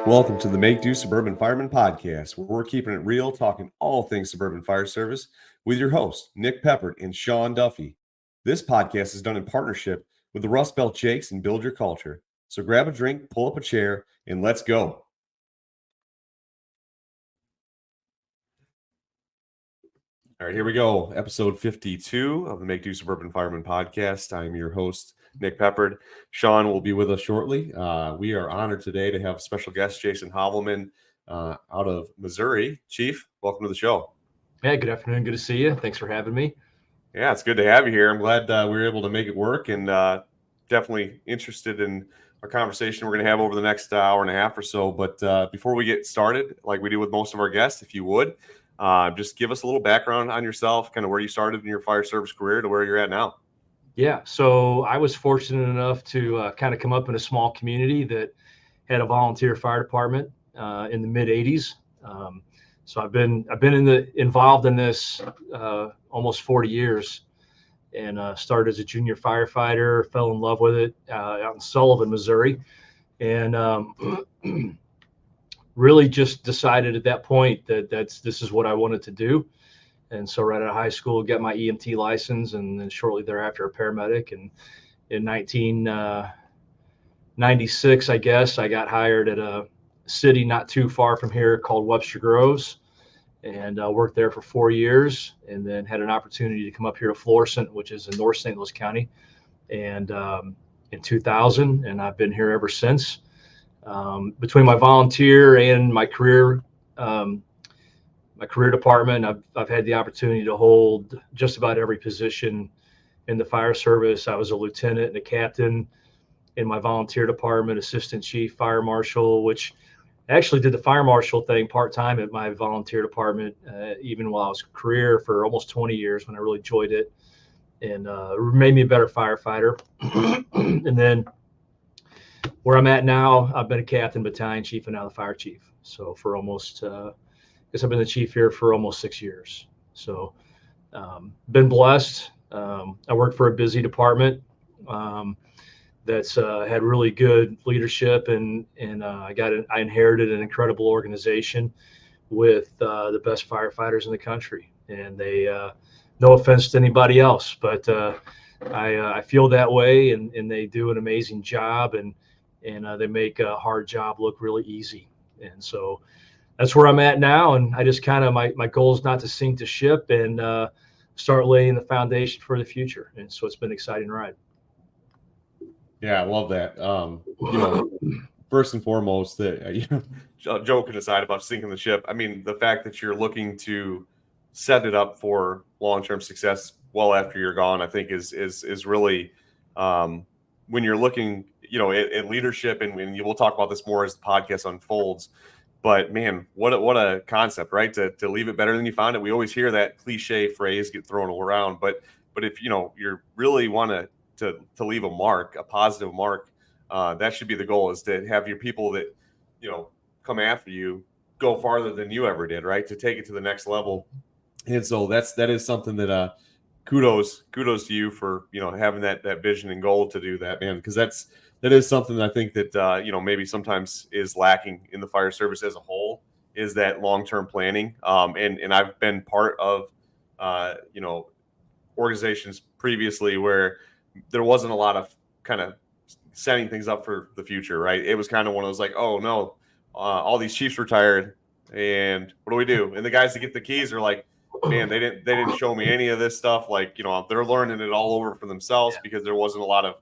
Welcome to the Make Do Suburban Fireman Podcast, where we're keeping it real, talking all things suburban fire service with your hosts, Nick Peppard and Sean Duffy. This podcast is done in partnership with the Rust Belt Jakes and Build Your Culture. So grab a drink, pull up a chair, and let's go. All right, here we go. Episode 52 of the Make Do Suburban Fireman Podcast. I'm your host, Nick Peppard. Sean will be with us shortly. We are honored today to have special guest Jason Hoevelmann out of Missouri. Chief, welcome to the show. Yeah, good afternoon. Good to see you. Thanks for having me. Yeah, it's good to have you here. I'm glad we were able to make it work, and definitely interested in our conversation we're going to have over the next hour and a half or so. But before we get started, like we do with most of our guests, if you would, just give us a little background on yourself, kind of where you started in your fire service career to where you're at now. Yeah, so I was fortunate enough to kind of come up in a small community that had a volunteer fire department in the mid '80s. So I've been involved in this almost 40 years, and started as a junior firefighter. Fell in love with it out in Sullivan, Missouri, and really just decided at that point that this is what I wanted to do. And so right out of high school, got my EMT license, and then shortly thereafter a paramedic. And in 1996, I guess, I got hired at a city not too far from here called Webster Groves, and worked there for 4 years, and then had an opportunity to come up here to Florissant, which is in North St. Louis County, and in 2000, and I've been here ever since. Between my volunteer and my career department, I've had the opportunity to hold just about every position in the fire service. I was a lieutenant and a captain in my volunteer department, assistant chief, fire marshal, which actually did the fire marshal thing part-time at my volunteer department, even while I was career for almost 20 years when I really enjoyed it, and made me a better firefighter. And then where I'm at now, I've been a captain, battalion chief, and now the fire chief. So for almost, I guess I've been the chief here for almost 6 years. So been blessed. I work for a busy department that's had really good leadership, and I inherited an incredible organization with the best firefighters in the country. And they, no offense to anybody else, but I feel that way, and they do an amazing job, and they make a hard job look really easy. And so that's where I'm at now. And I just kind of, my goal is not to sink the ship, and start laying the foundation for the future. And so it's been an exciting ride. Yeah, I love that. First and foremost, that joking aside about sinking the ship, I mean, the fact that you're looking to set it up for long-term success well after you're gone, I think is really, when you're looking, at leadership, and we'll talk about this more as the podcast unfolds. But man, what a concept, right? To leave it better than you found it. We always hear that cliche phrase get thrown around, but if you really want to leave a mark, a positive mark, that should be the goal, is to have your people that come after you go farther than you ever did, right? To take it to the next level. And so that is something that kudos to you for having that vision and goal to do that, man, because that is something that I think that maybe sometimes is lacking in the fire service as a whole, is that long-term planning. And I've been part of organizations previously where there wasn't a lot of kind of setting things up for the future, right? It was kind of one of those like, oh no, all these chiefs retired, and what do we do? And the guys that get the keys are like, man, they didn't show me any of this stuff. Like, they're learning it all over for themselves, because there wasn't a lot of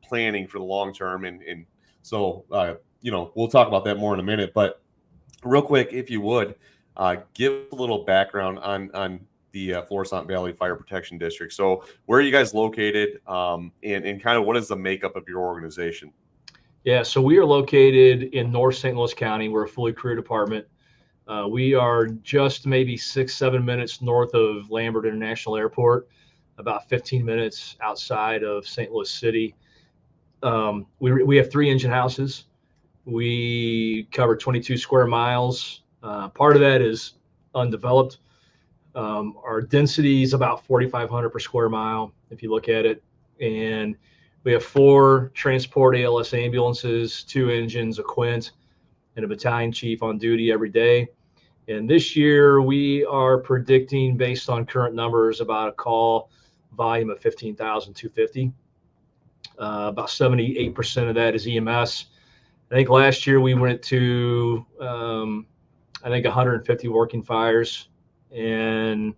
planning for the long term. And so we'll talk about that more in a minute. But real quick, if you would, give a little background on the Florissant Valley Fire Protection District. So where are you guys located, and kind of what is the makeup of your organization? Yeah, so we are located in North St. Louis County. We're a fully career department. We are just maybe 6-7 minutes north of Lambert International Airport, about 15 minutes outside of St. Louis City. We have 3 engine houses. We cover 22 square miles. Part of that is undeveloped. Our density is about 4,500 per square mile, if you look at it. And we have 4 transport ALS ambulances, 2 engines, a Quint, and a battalion chief on duty every day. And this year we are predicting, based on current numbers, about a call volume of 15,250. About 78% of that is EMS. I think last year we went to, 150 working fires, and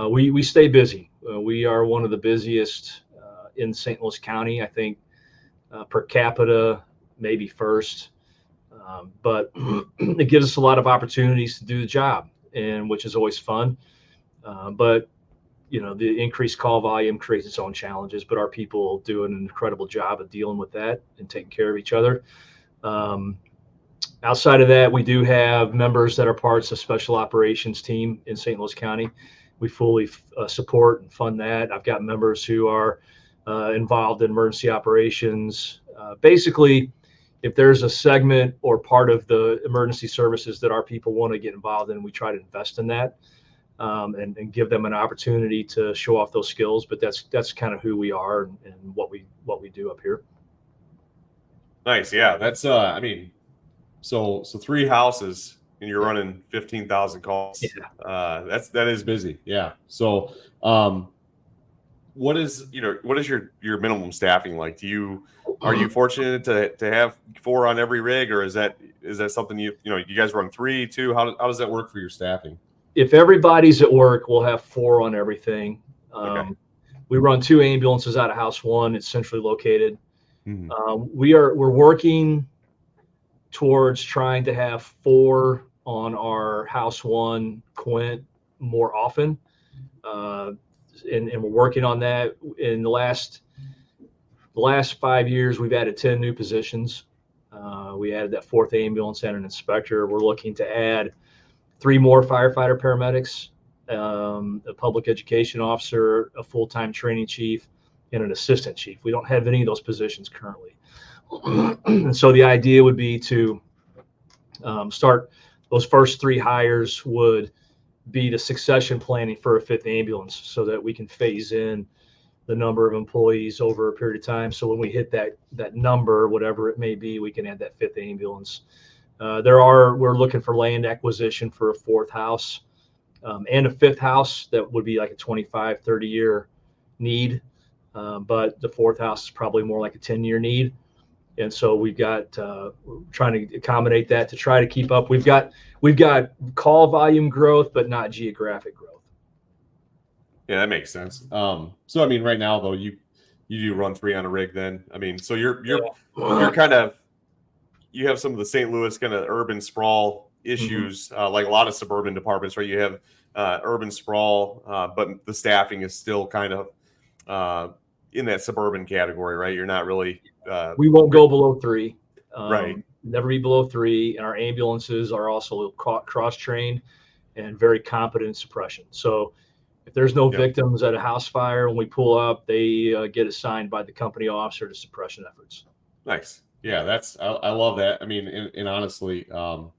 we stay busy. We are one of the busiest in St. Louis County. I think per capita, maybe first. But it gives us a lot of opportunities to do the job, and which is always fun. But the increased call volume creates its own challenges, but our people do an incredible job of dealing with that and taking care of each other. Outside of that, we do have members that are parts of special operations team in St. Louis County. We fully support and fund that. I've got members who are involved in emergency operations. Basically, if there's a segment or part of the emergency services that our people want to get involved in, we try to invest in that and give them an opportunity to show off those skills. But that's kind of who we are and what we do up here. Nice. Yeah. That's, so 3 houses and you're running 15,000 calls. Yeah. That is busy. Yeah. So, what is your minimum staffing like? Are you fortunate to have 4 on every rig, or is that something you guys run 3, 2? How does that work for your staffing? If everybody's at work, we'll have 4 on everything. Okay. We run 2 ambulances out of House 1. It's centrally located. Mm-hmm. We're working towards trying to have 4 on our House 1 Quint more often. And we're working on that. In the last 5 years, we've added 10 new positions. We added that 4th ambulance and an inspector. We're looking to add 3 more firefighter paramedics, a public education officer, a full-time training chief, and an assistant chief. We don't have any of those positions currently. So the idea would be to start those first 3 hires would be the succession planning for a 5th ambulance, so that we can phase in the number of employees over a period of time. So when we hit that number, whatever it may be, we can add that 5th ambulance. We're looking for land acquisition for a 4th house and a 5th house. That would be like a 25, 30 year need. But the 4th house is probably more like a 10-year need. And so we've got trying to accommodate that to try to keep up. We've got call volume growth, but not geographic growth. Yeah, that makes sense. So right now though, you do run 3 on a rig then. So you're kind of, you have some of the St. Louis kind of urban sprawl issues, like a lot of suburban departments, right? You have urban sprawl, but the staffing is still kind of in that suburban category, right? You're not really. We won't go below 3. Right. Never be below 3. And our ambulances are also cross-trained and very competent in suppression. So if there's no victims at a house fire, when we pull up, they get assigned by the company officer to suppression efforts. Nice. Yeah, I love that. And honestly, well,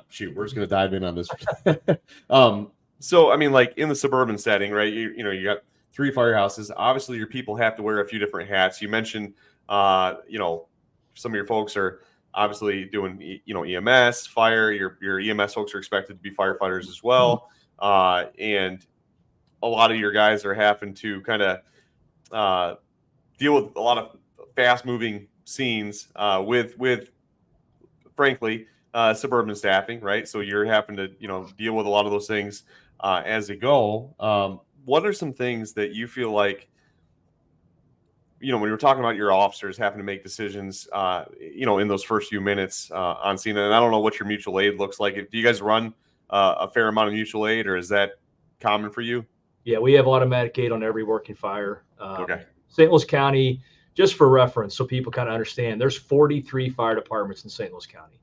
shoot, we're just going to dive in on this. So, like in the suburban setting, right? You got 3 firehouses. Obviously, your people have to wear a few different hats. You mentioned, some of your folks are obviously doing, EMS, fire. Your EMS folks are expected to be firefighters as well. And a lot of your guys are having to kind of deal with a lot of fast-moving scenes with frankly, suburban staffing, right? So you're having to, deal with a lot of those things as they go. What are some things that you feel like, when you're talking about your officers having to make decisions, in those first few minutes on scene? And I don't know what your mutual aid looks like. Do you guys run a fair amount of mutual aid, or is that common for you? Yeah, we have automatic aid on every working fire. Okay. St. Louis County, just for reference, so people kind of understand, there's 43 fire departments in St. Louis County.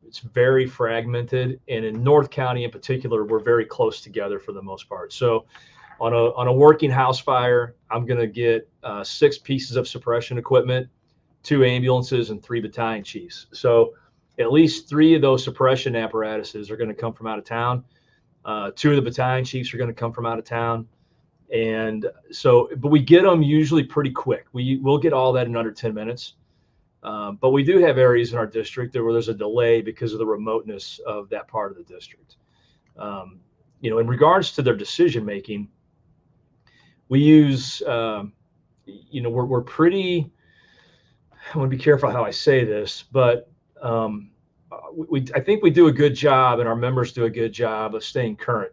It's very fragmented, and in North County in particular, we're very close together for the most part. So on a working house fire, I'm going to get 6 pieces of suppression equipment, 2 ambulances, and 3 battalion chiefs. So at least 3 of those suppression apparatuses are going to come from out of town. 2 of the battalion chiefs are going to come from out of town. And so, but we get them usually pretty quick. We'll get all that in under 10 minutes. But we do have areas in our district where there's a delay because of the remoteness of that part of the district. In regards to their decision making, we use, we're pretty. I want to be careful how I say this, but I think we do a good job, and our members do a good job of staying current.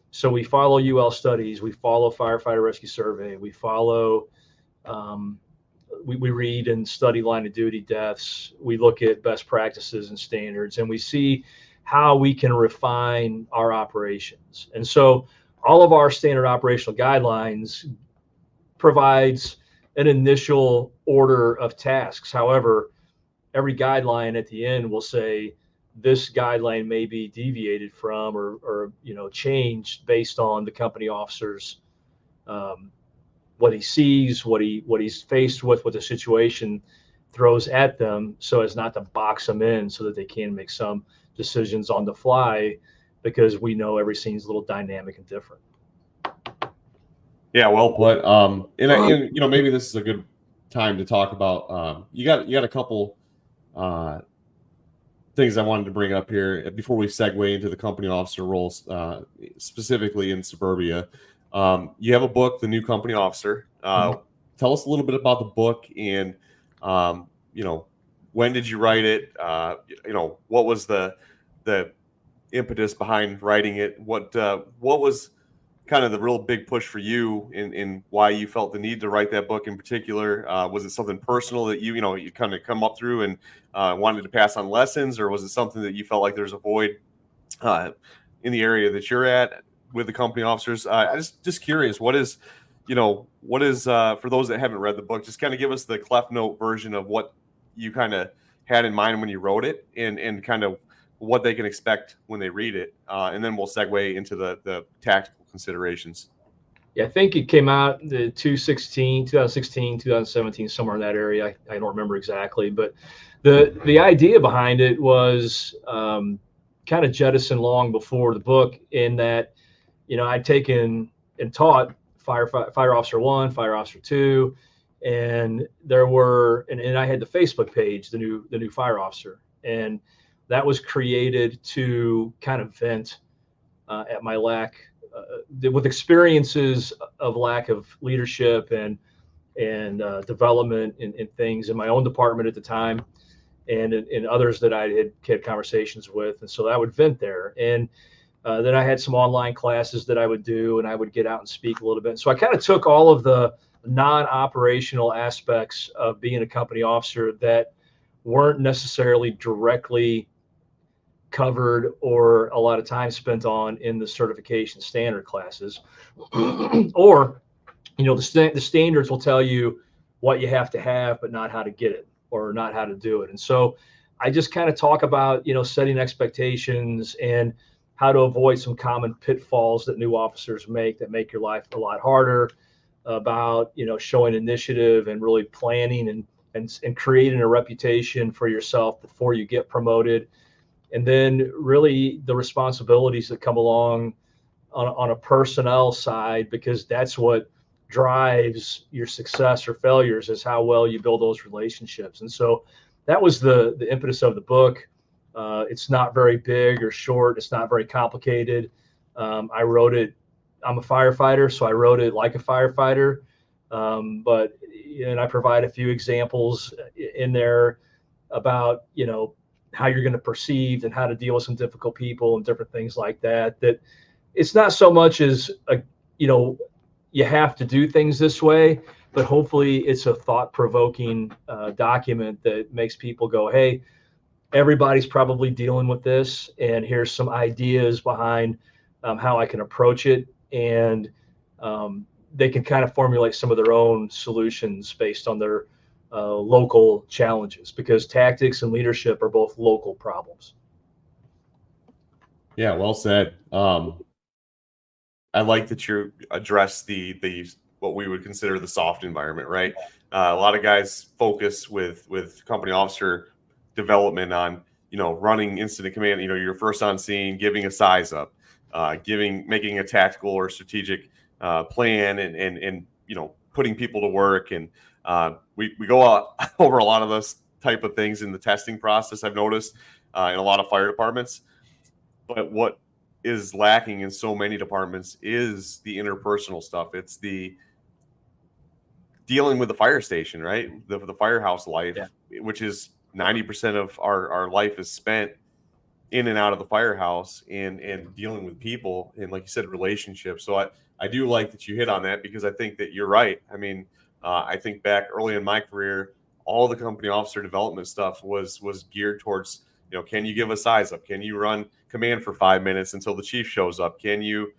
So we follow UL studies, we follow firefighter rescue survey, we follow, we read and study line of duty deaths. We look at best practices and standards, and we see how we can refine our operations. And so all of our standard operational guidelines provides an initial order of tasks. However, every guideline at the end will say this guideline may be deviated from or changed based on the company officer's what he sees, what he's faced with, what the situation throws at them, so as not to box them in, so that they can make some decisions on the fly, because we know every scene's a little dynamic and different. Yeah, well put. And maybe this is a good time to talk about. You got a couple things I wanted to bring up here before we segue into the company officer roles, specifically in suburbia. You have a book, The New Company Officer. Tell us a little bit about the book, and when did you write it? What was the impetus behind writing it? What was kind of the real big push for you in why you felt the need to write that book in particular? Was it something personal that you kind of come up through and wanted to pass on lessons, or was it something that you felt like there's a void in the area that you're at with the company officers? I just curious, what is for those that haven't read the book, just kind of give us the Cliff Note version of what you kind of had in mind when you wrote it, and kind of what they can expect when they read it. And then we'll segue into the tactical considerations. Yeah, I think it came out the 2016, 2017, somewhere in that area. I don't remember exactly, but the idea behind it was kind of jettisoned long before the book, in that I'd taken and taught fire officer 1, fire officer 2, and there were and I had the Facebook page, the new fire officer, and that was created to kind of vent at my lack with experiences of lack of leadership and development in things in my own department at the time, and in others that I had conversations with. And so I would vent there. And then I had some online classes that I would do, and I would get out and speak a little bit. So I kind of took all of the non-operational aspects of being a company officer that weren't necessarily directly covered or a lot of time spent on in the certification standard classes, or the standards will tell you what you have to have, but not how to get it, or not how to do it. And so I just kind of talk about setting expectations and how to avoid some common pitfalls that new officers make that make your life a lot harder, about showing initiative and really planning and creating a reputation for yourself before you get promoted. And then really the responsibilities that come along on a personnel side, because that's what drives your success or failures, is how well you build those relationships. And so that was the impetus of the book. It's not very big or short. It's not very complicated. I wrote it. I'm a firefighter, so I wrote it like a firefighter. And I provide a few examples in there about how you're going to perceive and how to deal with some difficult people and different things like that. That it's not so much as you have to do things this way, but hopefully it's a thought-provoking document that makes people go, hey, everybody's probably dealing with this, and here's some ideas behind how I can approach it. And they can kind of formulate some of their own solutions based on their local challenges, because tactics and leadership are both local problems. Yeah, well said. I like that you address the what we would consider the soft environment, right? A lot of guys focus with company officer development on running incident command. You're first on scene, giving a size up, making a tactical or strategic plan, and putting people to work. And we go over a lot of those type of things in the testing process, I've noticed in a lot of fire departments. But what is lacking in so many departments is the interpersonal stuff. It's the dealing with the fire station, right? The firehouse life, which is 90% of our life is spent in and out of the firehouse and dealing with people and, like you said, relationships. So I do like that you hit on that, because I think that you're right. I mean, I think back early in my career, all the company officer development stuff was geared towards, can you give a size up? Can you run command for 5 minutes until the chief shows up? Can you,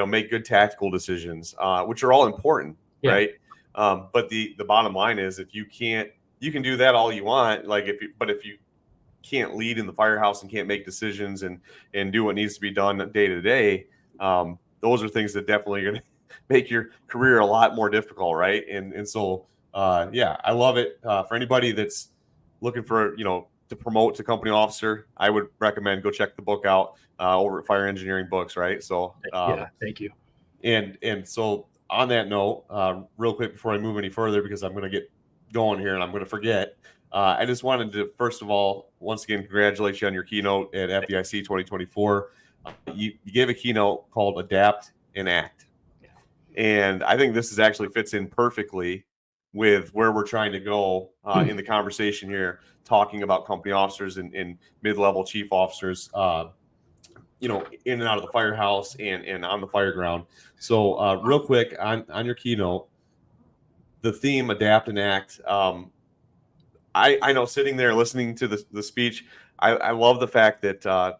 make good tactical decisions, which are all important, right? But the bottom line is, if you can do that all you want, if you can't lead in the firehouse and can't make decisions and do what needs to be done day to day, those are things that definitely are going to make your career a lot more difficult, right? And so I love it. For anybody that's looking for to promote to company officer, I would recommend go check the book out over at Fire Engineering Books, right? So thank you. And so on that note, real quick before I move any further, because I'm going to get going here and I'm going to forget. I just wanted to, first of all, once again, congratulate you on your keynote at FDIC 2024. You gave a keynote called Adapt and Act. And I think this actually fits in perfectly with where we're trying to go in the conversation here, talking about company officers and mid-level chief officers, in and out of the firehouse and on the fire ground. So real quick on your keynote, the theme Adapt and Act, I know, sitting there listening to the speech, I love the fact that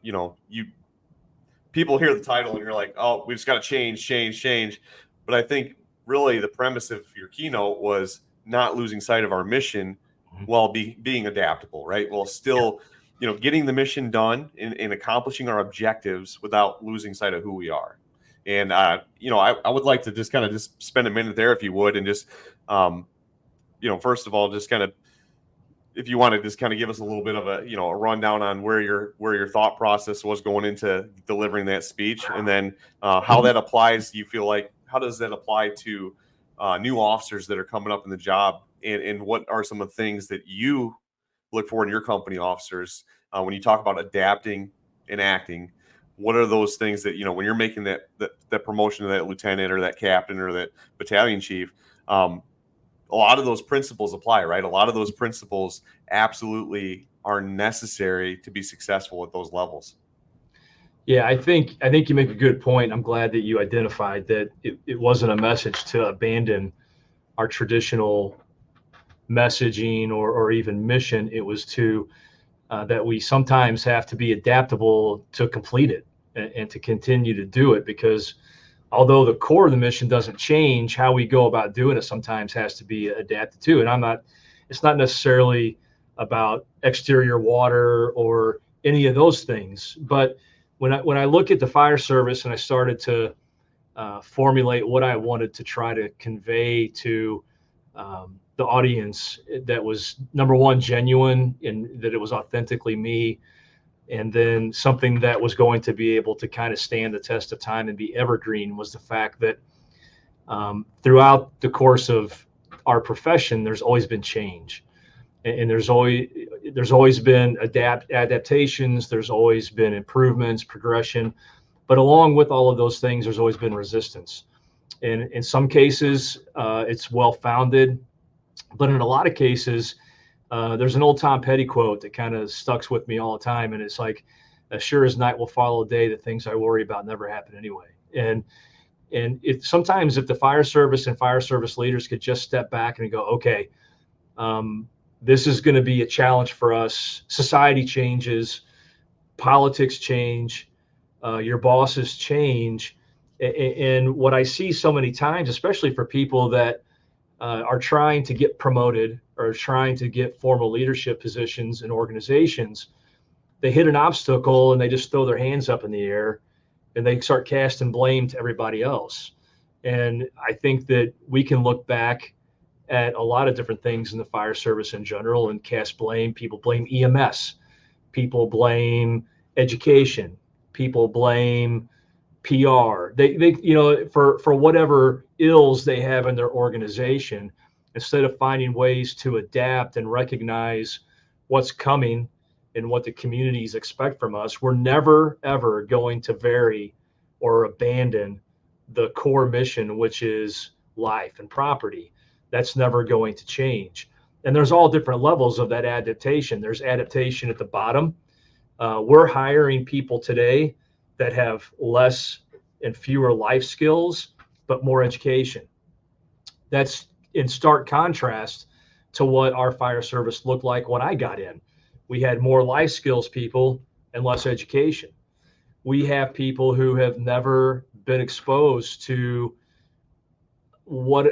people hear the title and you're like, oh, we just got to change. But I think really the premise of your keynote was not losing sight of our mission while being adaptable, right? While still, getting the mission done and accomplishing our objectives without losing sight of who we are. And I would like to just spend a minute there, if you would, and just first of all, just kind of, if you want to just kind of give us a little bit of a rundown on where your thought process was going into delivering that speech, and then how that applies. Do you feel like, how does that apply to new officers that are coming up in the job, and what are some of the things that you look for in your company officers when you talk about adapting and acting? What are those things that, when you're making that promotion to that lieutenant or that captain or that battalion chief, a lot of those principles apply, right? A lot of those principles absolutely are necessary to be successful at those levels. Yeah, I think you make a good point. I'm glad that you identified that it wasn't a message to abandon our traditional messaging or even mission. It was to that we sometimes have to be adaptable to complete it and to continue to do it, because although the core of the mission doesn't change, how we go about doing it sometimes has to be adapted to. And it's not necessarily about exterior water or any of those things. But when I look at the fire service and I started to formulate what I wanted to try to convey to the audience, that was, number one, genuine, and that it was authentically me, and then something that was going to be able to kind of stand the test of time and be evergreen, was the fact that throughout the course of our profession, there's always been change, and there's always been adaptations, there's always been improvements, progression, but along with all of those things, there's always been resistance. And in some cases, it's well-founded, but in a lot of cases, there's an old Tom Petty quote that kind of stuck with me all the time. And it's like, as sure as night will follow day, the things I worry about never happen anyway. And sometimes if the fire service and fire service leaders could just step back and go, okay, this is going to be a challenge for us. Society changes, politics change, your bosses change. And what I see so many times, especially for people that are trying to get promoted or trying to get formal leadership positions in organizations, they hit an obstacle and they just throw their hands up in the air and they start casting blame to everybody else. And I think that we can look back at a lot of different things in the fire service in general and cast blame. People blame EMS, people blame education, people blame PR. They for whatever ills they have in their organization, instead of finding ways to adapt and recognize what's coming and what the communities expect from us, we're never, ever going to vary or abandon the core mission, which is life and property. That's never going to change. And there's all different levels of that adaptation. There's adaptation at the bottom. We're hiring people today that have less and fewer life skills, but more education. That's in stark contrast to what our fire service looked like when I got in. We had more life skills people and less education. We have people who have never been exposed to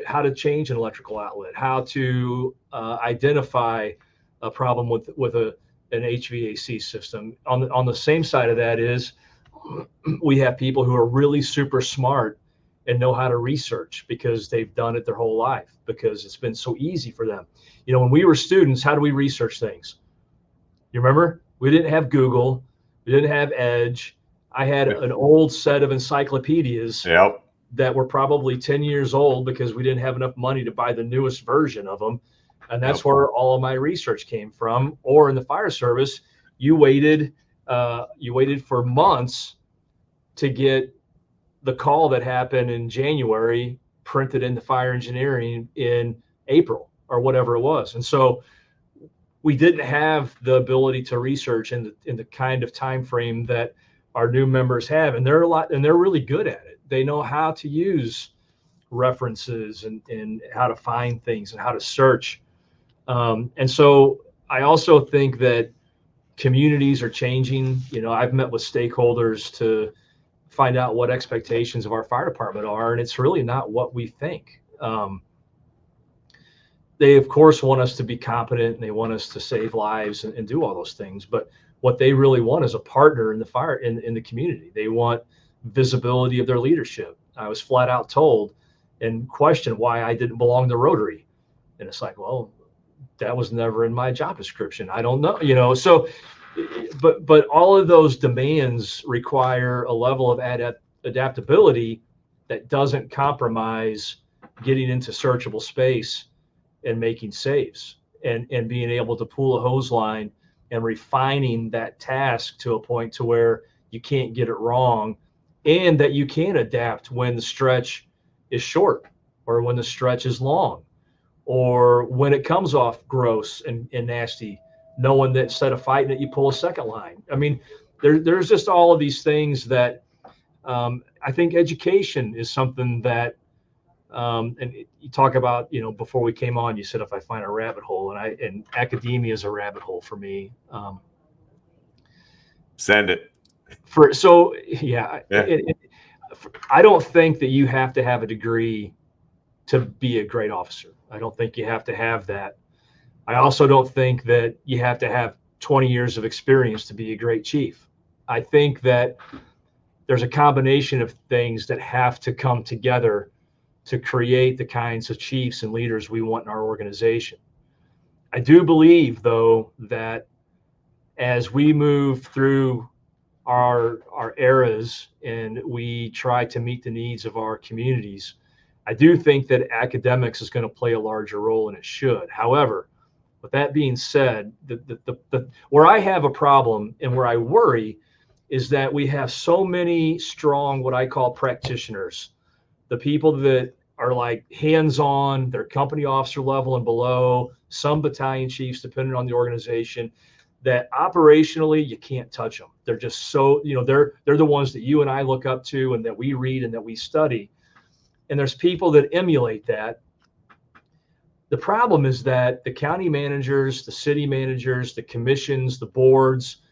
how to change an electrical outlet, how to identify a problem with an HVAC system. On the same side of that is we have people who are really super smart and know how to research because they've done it their whole life, because it's been so easy for them. When we were students, how do we research things? You remember? We didn't have Google. We didn't have Edge. I had an old set of encyclopedias that were probably 10 years old because we didn't have enough money to buy the newest version of them. And that's where all of my research came from. Or in the fire service, you waited for months to get the call that happened in January printed into fire engineering in April or whatever it was. And so we didn't have the ability to research in the kind of time frame that our new members have, and they're really good at it. They know how to use references and how to find things and how to search. And so I also think that communities are changing. I've met with stakeholders to find out what expectations of our fire department are, and it's really not what we think. They of course want us to be competent and they want us to save lives and do all those things, but what they really want is a partner in the fire in the community. They want visibility of their leadership. I was flat out told and questioned why I didn't belong to Rotary, and it's like, well, that was never in my job description. I don't know, so but all of those demands require a level of adaptability that doesn't compromise getting into searchable space and making saves and being able to pull a hose line and refining that task to a point to where you can't get it wrong, and that you can adapt when the stretch is short or when the stretch is long or when it comes off gross and nasty, knowing that instead of fighting it, you pull a second line. I mean, there's just all of these things that I think education is something that, and you talk about, before we came on, you said, if I find a rabbit hole, and academia is a rabbit hole for me. Send it. I don't think that you have to have a degree to be a great officer. I don't think you have to have that. I also don't think that you have to have 20 years of experience to be a great chief. I think that there's a combination of things that have to come together to create the kinds of chiefs and leaders we want in our organization. I do believe, though, that as we move through our eras and we try to meet the needs of our communities, I do think that academics is going to play a larger role, and it should. However, with that being said, where I have a problem and where I worry is that we have so many strong, what I call practitioners, the people that are like hands-on, they're company officer level and below, some battalion chiefs, depending on the organization, that operationally you can't touch them. They're just so, they're the ones that you and I look up to and that we read and that we study. And there's people that emulate that. The problem is that the county managers, the city managers, the commissions, the boards,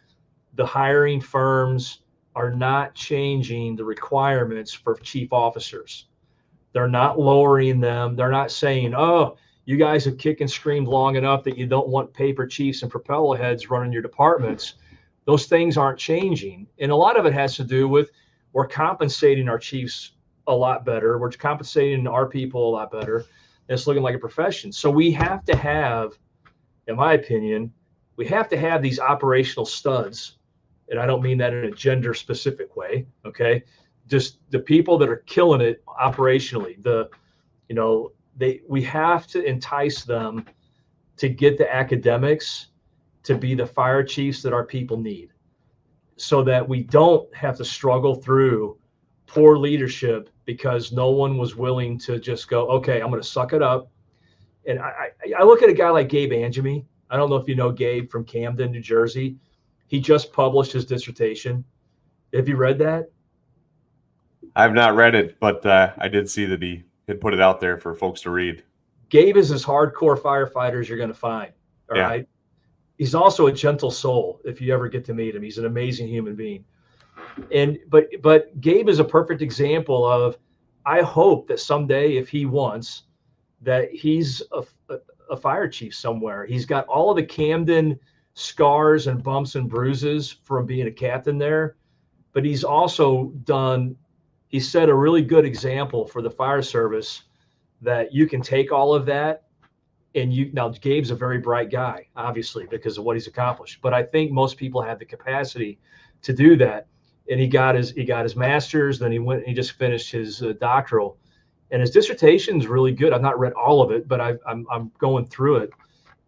the hiring firms are not changing the requirements for chief officers. They're not lowering them. They're not saying, oh, you guys have kicked and screamed long enough that you don't want paper chiefs and propeller heads running your departments. Those things aren't changing. And a lot of it has to do with we're compensating our chiefs a lot better. We're compensating our people a lot better. It's looking like a profession. So we have to have, in my opinion, we have to have these operational studs. And I don't mean that in a gender specific way. Okay. Just the people that are killing it operationally, we have to entice them to get the academics to be the fire chiefs that our people need, so that we don't have to struggle through poor leadership because no one was willing to just go, okay, I'm going to suck it up. And I look at a guy like Gabe Angemi. I don't know if you know Gabe from Camden, New Jersey. He just published his dissertation. Have you read that? I have not read it, but I did see that he had put it out there for folks to read. Gabe is as hardcore firefighter as you're going to find. All Yeah. right. He's also a gentle soul. If you ever get to meet him, he's an amazing human being. But Gabe is a perfect example of, I hope that someday, if he wants, that he's a fire chief somewhere. He's got all of the Camden scars and bumps and bruises from being a captain there, but he's also he set a really good example for the fire service that you can take all of that. And now Gabe's a very bright guy, obviously, because of what he's accomplished. But I think most people have the capacity to do that. And he got his master's, then he just finished his doctoral, and his dissertation is really good. I've not read all of it, but I'm going through it,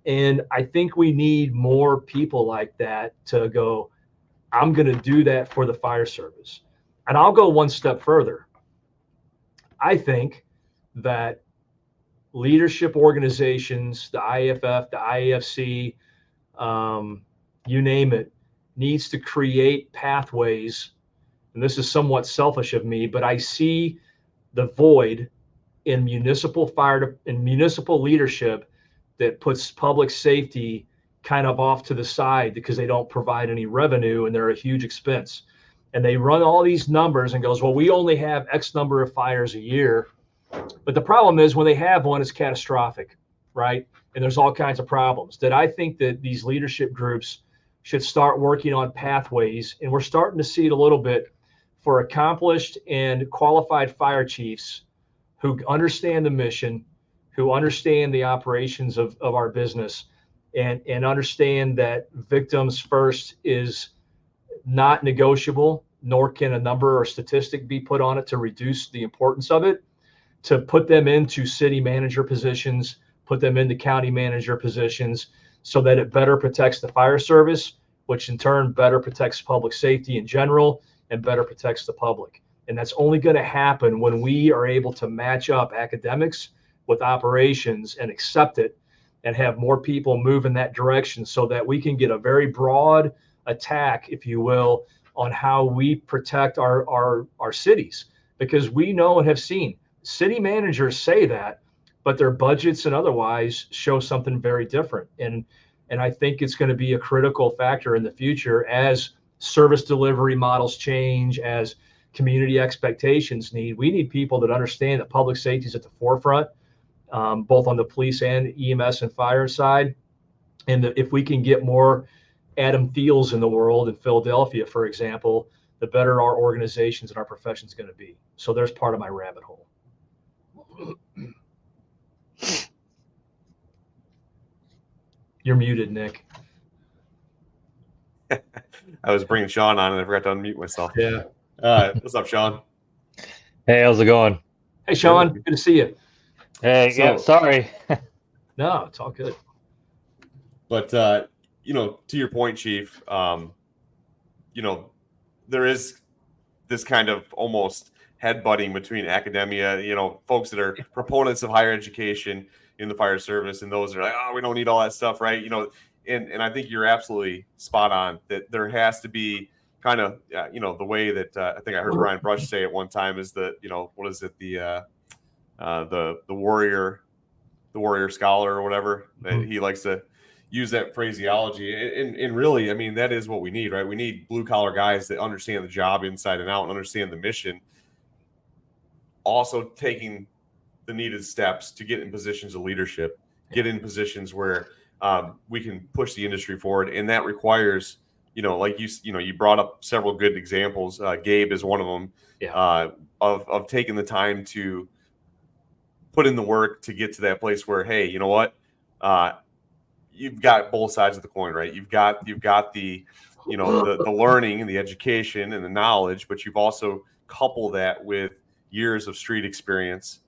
and I think we need more people like that to go, I'm going to do that for the fire service. And I'll go one step further. I think that leadership organizations, the IAFF, the IAFC, you name it, needs to create pathways. And this is somewhat selfish of me, but I see the void in municipal leadership that puts public safety kind of off to the side because they don't provide any revenue and they're a huge expense. And they run all these numbers and goes, well, we only have X number of fires a year. But the problem is when they have one, it's catastrophic, right? And there's all kinds of problems. That I think that these leadership groups should start working on pathways. And we're starting to see it a little bit for accomplished and qualified fire chiefs who understand the mission, who understand the operations of our business, and understand that victims first is not negotiable, nor can a number or statistic be put on it to reduce the importance of it, to put them into city manager positions, put them into county manager positions, so that it better protects the fire service, which in turn better protects public safety in general and better protects the public. And that's only going to happen when we are able to match up academics with operations and accept it and have more people move in that direction, so that we can get a very broad attack, if you will, on how we protect our cities. Because we know and have seen city managers say that, but their budgets and otherwise show something very different. And I think it's going to be a critical factor in the future as service delivery models change, as community expectations need. We need people that understand that public safety is at the forefront, both on the police and EMS and fire side. And that if we can get more Adam Thiels in the world in Philadelphia, for example, the better our organizations and our profession is going to be. So there's part of my rabbit hole. You're muted, Nick. I was bringing Sean on and I forgot to unmute myself. Yeah. What's up, Sean? Hey, how's it going? Hey, Sean. Good to see you. Hey, yeah, sorry. No, it's all good. But, to your point, Chief, there is this kind of almost headbutting between academia, folks that are proponents of higher education in the fire service and those that are like, oh, we don't need all that stuff, right? And I think you're absolutely spot on that there has to be kind of, the way that I think I heard Brian Brush say at one time is that, what is it? The warrior scholar or whatever, that he likes to use that phraseology. And really, I mean, that is what we need, right? We need blue collar guys that understand the job inside and out and understand the mission. Also taking the needed steps to get in positions of leadership, get in positions where we can push the industry forward. And that requires, like you brought up several good examples. Gabe is one of them, of taking the time to put in the work to get to that place where, hey, you know what? You've got both sides of the coin, right? You've got the, the learning and the education and the knowledge, but you've also coupled that with years of street experience,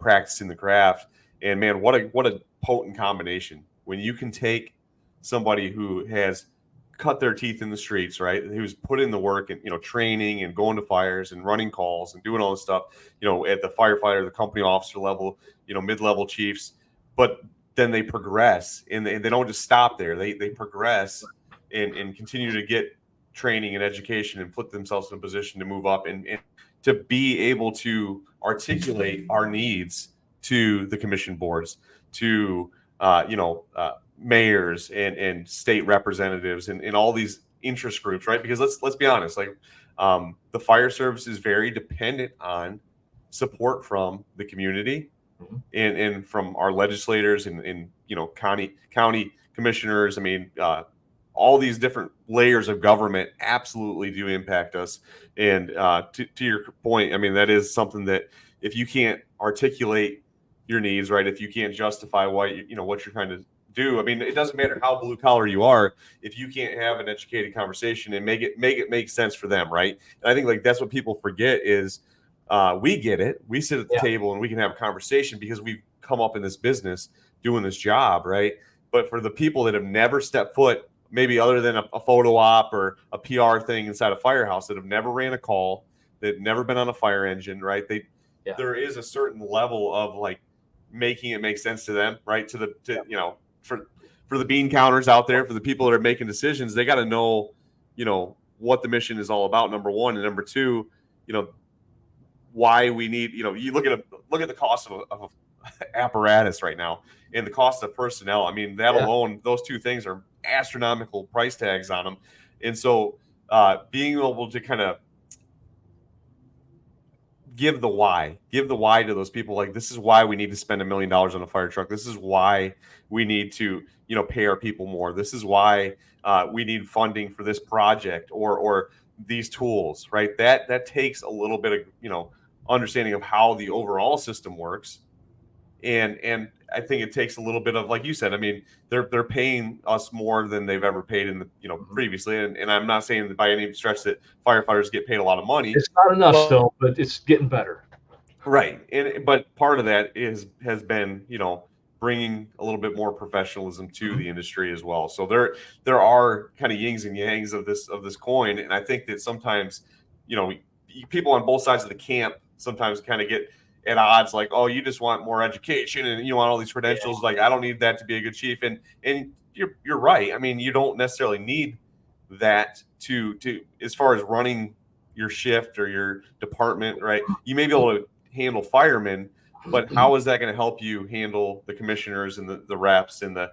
practicing the craft. And man, what a potent combination when you can take somebody who has cut their teeth in the streets, right? Who's put in the work and, training and going to fires and running calls and doing all this stuff, at the firefighter, the company officer level, mid-level chiefs, but then they progress and they don't just stop there. They progress and continue to get training and education and put themselves in a position to move up and to be able to articulate our needs to the commission boards, to mayors and state representatives and all these interest groups, right? Because let's be honest, like the fire service is very dependent on support from the community and from our legislators and county commissioners. I mean, all these different layers of government absolutely do impact us. And to your point, I mean, that is something that if you can't articulate your needs, right, if you can't justify what you're trying to do, I mean, it doesn't matter how blue collar you are, if you can't have an educated conversation and make it make sense for them, right? And I think like that's what people forget is we get it. We sit at the table and we can have a conversation because we've come up in this business doing this job, right? But for the people that have never stepped foot, maybe other than a photo op or a PR thing inside a firehouse, that have never ran a call, that never been on a fire engine, right? There is a certain level of like making it make sense to them, right? For the bean counters out there, for the people that are making decisions, they got to know, what the mission is all about. Number one, and number two, why we need, you look at the cost of apparatus right now and the cost of personnel. I mean, that alone, those two things are astronomical price tags on them. And so being able to kind of give the why to those people, like, this is why we need to spend $1 million on a fire truck. This is why we need to, pay our people more. This is why we need funding for this project or these tools, right? That takes a little bit of, understanding of how the overall system works. And I think it takes a little bit of, like you said, I mean, they're paying us more than they've ever paid in the, previously. And I'm not saying that by any stretch that firefighters get paid a lot of money. It's not enough still, but it's getting better. Right. But part of that has been, bringing a little bit more professionalism to the industry as well. So there are kind of yings and yangs of this coin. And I think that sometimes, people on both sides of the camp sometimes kind of get at odds, like, oh, you just want more education and you want all these credentials. Yeah. Like, I don't need that to be a good chief. And you're right. I mean, you don't necessarily need that to as far as running your shift or your department, right? You may be able to handle firemen, but how is that going to help you handle the commissioners and the reps and the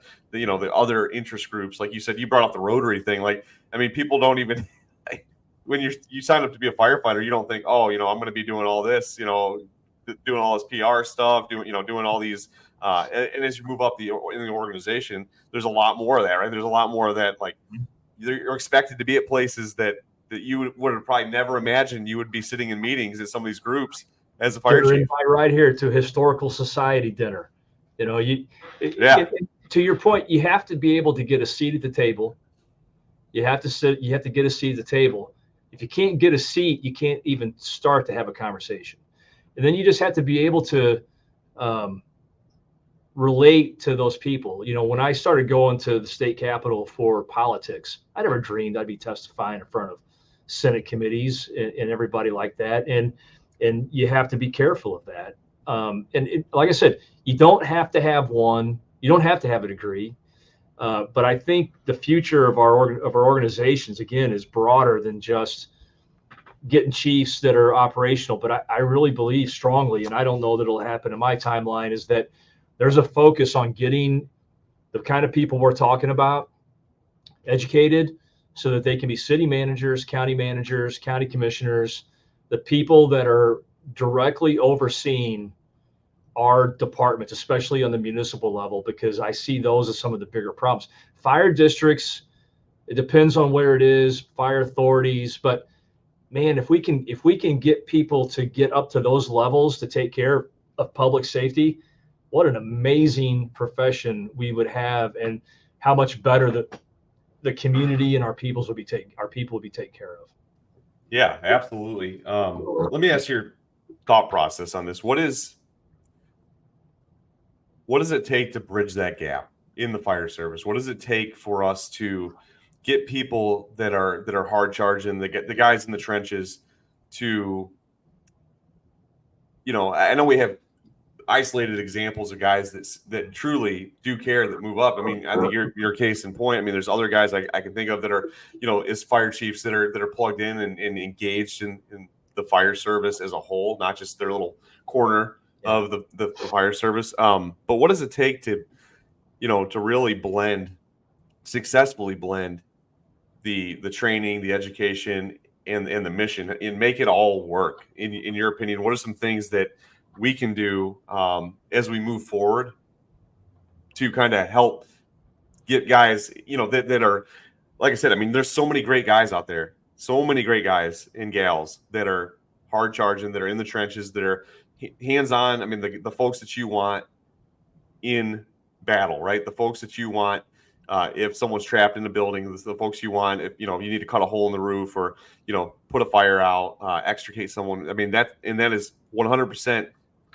other interest groups? Like you said, you brought up the Rotary thing. Like, I mean, people don't even, when you sign up to be a firefighter, you don't think, oh, I'm going to be doing all this, doing all this PR stuff, doing all these, and as you move up in the organization, there's a lot more of that, right? There's a lot more of that. Like, you're expected to be at places that you would have probably never imagined you would be sitting in meetings at some of these groups as a fire chief. Right here to historical society dinner, to your point, you have to be able to get a seat at the table. You have to get a seat at the table. If you can't get a seat, you can't even start to have a conversation. And then you just have to be able to relate to those people. When I started going to the state capitol for politics, I never dreamed I'd be testifying in front of Senate committees and everybody like that. And you have to be careful of that. Like I said, you don't have to have one. You don't have to have a degree. But I think the future of our organizations, again, is broader than just getting chiefs that are operational. But I really believe strongly, and I don't know that it'll happen in my timeline, is that there's a focus on getting the kind of people we're talking about educated so that they can be city managers, county commissioners, the people that are directly overseeing our departments, especially on the municipal level, because I see those as some of the bigger problems. Fire districts, it depends on where it is, fire authorities, but man, if we can get people to get up to those levels to take care of public safety, what an amazing profession we would have, and how much better the community and our people would be taken care of. Yeah, absolutely. Let me ask your thought process on this. What does it take to bridge that gap? in the fire service? What does it take for us to get people that are hard charging, the guys in the trenches to, I know we have isolated examples of guys that truly do care, that move up. I mean, I think your case in point. I mean, there's other guys I can think of that are, as fire chiefs that are plugged in and engaged in the fire service as a whole, not just their little corner of the fire service. But what does it take to, to really successfully blend the training, the education, and the mission, and make it all work? In your opinion, what are some things that we can do as we move forward to kind of help get guys, that are, like I said, I mean, there's so many great guys out there, so many great guys and gals that are hard charging, that are in the trenches, that are hands-on. I mean, the folks that you want in battle, right? The folks that you want if someone's trapped in the building, the folks you want, if you need to cut a hole in the roof or put a fire out, extricate someone. I mean, that is 100%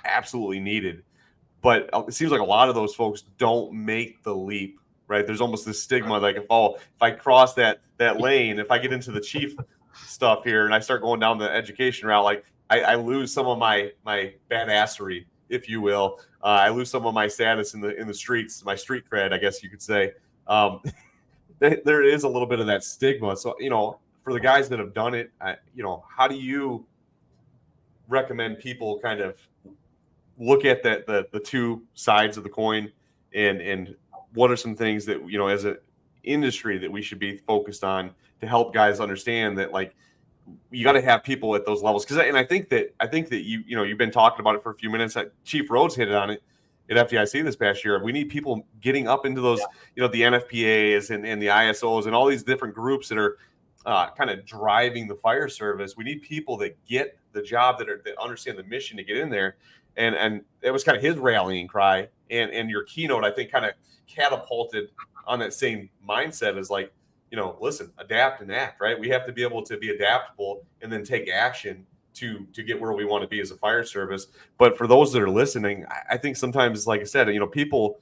absolutely needed. But it seems like a lot of those folks don't make the leap, right? There's almost this stigma, like if I cross that lane, if I get into the chief stuff here and I start going down the education route, like I lose some of my badassery, if you will. I lose some of my status in the streets, my street cred, I guess you could say. There is a little bit of that stigma. So, for the guys that have done it, how do you recommend people kind of look at the two sides of the coin, and what are some things that, as an industry that we should be focused on to help guys understand that, like, you got to have people at those levels? I think that you've been talking about it for a few minutes. Chief Rhodes hit it on it at FDIC this past year. We need people getting up into those, the NFPAs and the ISOs and all these different groups that are kind of driving the fire service. We need people that get the job, that understand the mission to get in there. And it was kind of his rallying cry. And your keynote, I think, kind of catapulted on that same mindset as like, listen, adapt and act, right? We have to be able to be adaptable and then take action to get where we want to be as a fire service. But for those that are listening, I think sometimes, like I said, people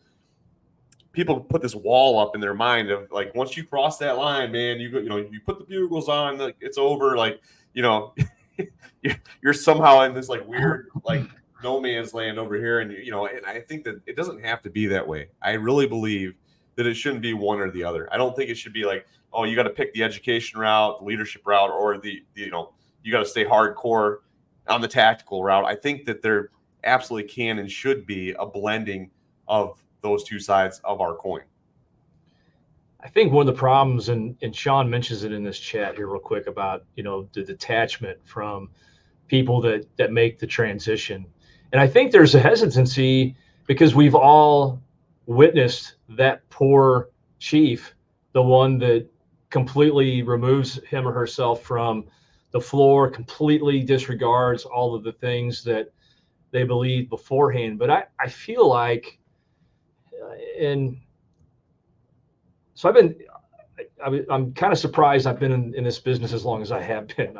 put this wall up in their mind of like, once you cross that line, man, you put the bugles on, like, it's over. Like, you're somehow in this like weird, like no man's land over here. And, and I think that it doesn't have to be that way. I really believe that it shouldn't be one or the other. I don't think it should be like, oh, you got to pick the education route, the leadership route, or you got to stay hardcore on the tactical route. I think that there absolutely can and should be a blending of those two sides of our coin. I think one of the problems, and Sean mentions it in this chat here real quick about, the detachment from people that make the transition. And I think there's a hesitancy because we've all witnessed that poor chief, the one that completely removes him or herself from the floor, completely disregards all of the things that they believed beforehand. But I feel like, and so I'm kind of surprised I've been in this business as long as I have been.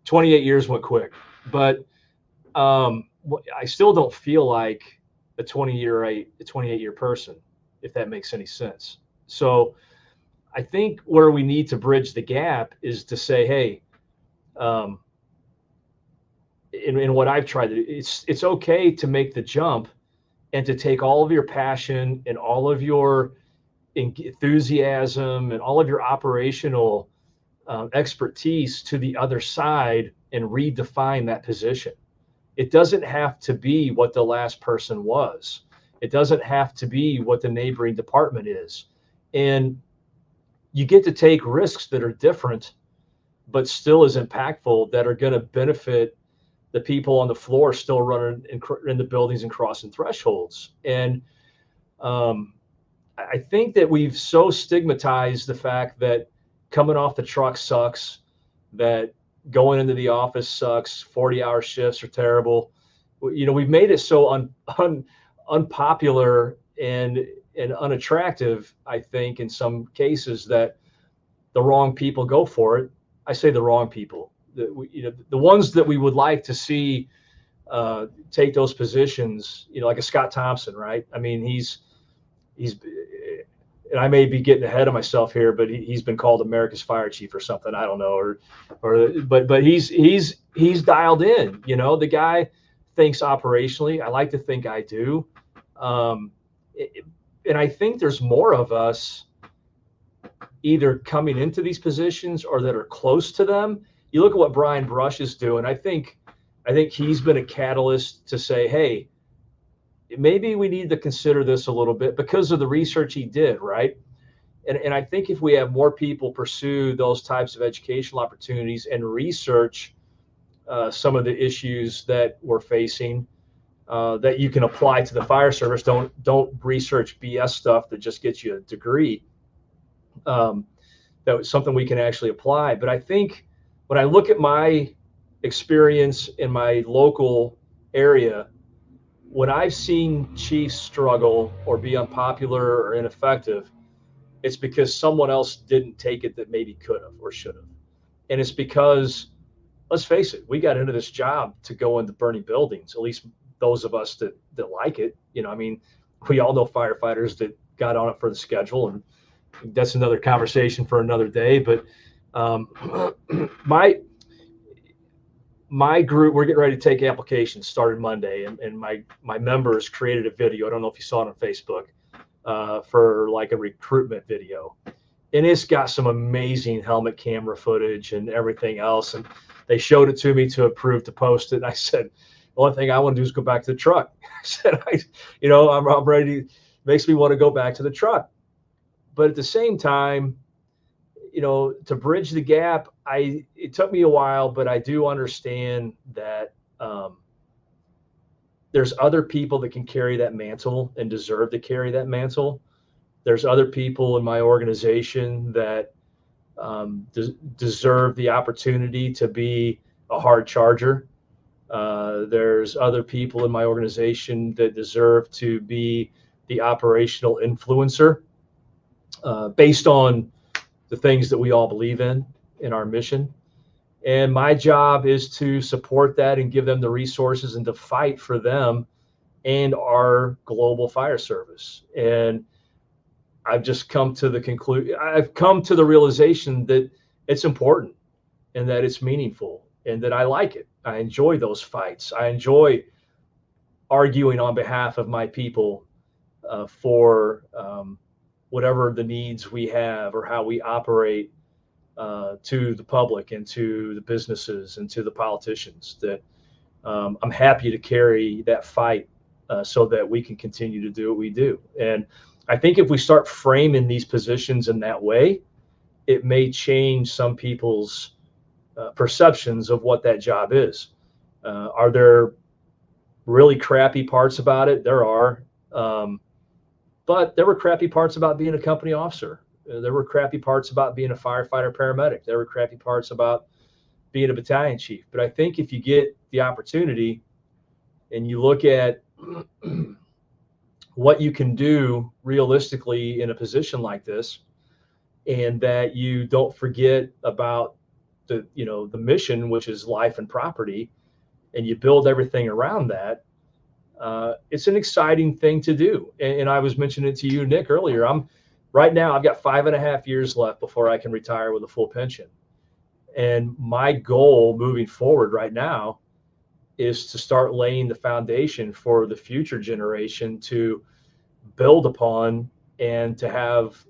28 years went quick, but I still don't feel like a 28-year person, if that makes any sense. So I think where we need to bridge the gap is to say, hey, in what I've tried to do, it's okay to make the jump and to take all of your passion and all of your enthusiasm and all of your operational expertise to the other side and redefine that position. It doesn't have to be what the last person was. It doesn't have to be what the neighboring department is. And you get to take risks that are different, but still as impactful, that are going to benefit the people on the floor still running in the buildings and crossing thresholds. And I think that we've so stigmatized the fact that coming off the truck sucks, that going into the office sucks, 40-hour shifts are terrible. We've made it so unpopular and unattractive, I think, in some cases, that the wrong people go for it. I say the wrong people. The ones that we would like to see take those positions, like a Scott Thompson, right? I mean, he's and I may be getting ahead of myself here, but he's been called America's fire chief or something. I don't know, but he's dialed in. The guy thinks operationally. I like to think I do, and I think there's more of us either coming into these positions or that are close to them. You look at what Brian Brush is doing. I think he's been a catalyst to say, hey, maybe we need to consider this a little bit because of the research he did, right? And I think if we have more people pursue those types of educational opportunities and research some of the issues that we're facing, that you can apply to the fire service. Don't research BS stuff that just gets you a degree. That was something we can actually apply. But I think when I look at my experience in my local area, when I've seen chiefs struggle or be unpopular or ineffective, it's because someone else didn't take it that maybe could have or should have. And it's because, let's face it, we got into this job to go into burning buildings, at least those of us that like it. We all know firefighters that got on it for the schedule, and that's another conversation for another day. But my group, we're getting ready to take applications started Monday, and my members created a video. I don't know if you saw it on Facebook, for like a recruitment video. And it's got some amazing helmet camera footage and everything else. And they showed it to me to approve to post it. And I said, the only thing I want to do is go back to the truck. I said, I'm ready. Makes me want to go back to the truck. But at the same time, to bridge the gap, it took me a while, but I do understand that there's other people that can carry that mantle and deserve to carry that mantle. There's other people in my organization that deserve the opportunity to be a hard charger. There's other people in my organization that deserve to be the operational influencer, based on the things that we all believe in our mission. And my job is to support that and give them the resources and to fight for them and our global fire service. And I've just come to the realization that it's important and that it's meaningful and that I like it. I enjoy those fights. I enjoy arguing on behalf of my people for whatever the needs we have or how we operate to the public and to the businesses and to the politicians. That I'm happy to carry that fight so that we can continue to do what we do. And I think if we start framing these positions in that way, it may change some people's perceptions of what that job is. Are there really crappy parts about it? There are. But there were crappy parts about being a company officer. There were crappy parts about being a firefighter paramedic. There were crappy parts about being a battalion chief. But I think if you get the opportunity and you look at what you can do realistically in a position like this, and that you don't forget about the mission, which is life and property, and you build everything around that, it's an exciting thing to do. And I was mentioning it to you, Nick, earlier. Right now, I've got 5.5 years left before I can retire with a full pension. And my goal moving forward right now is to start laying the foundation for the future generation to build upon and to have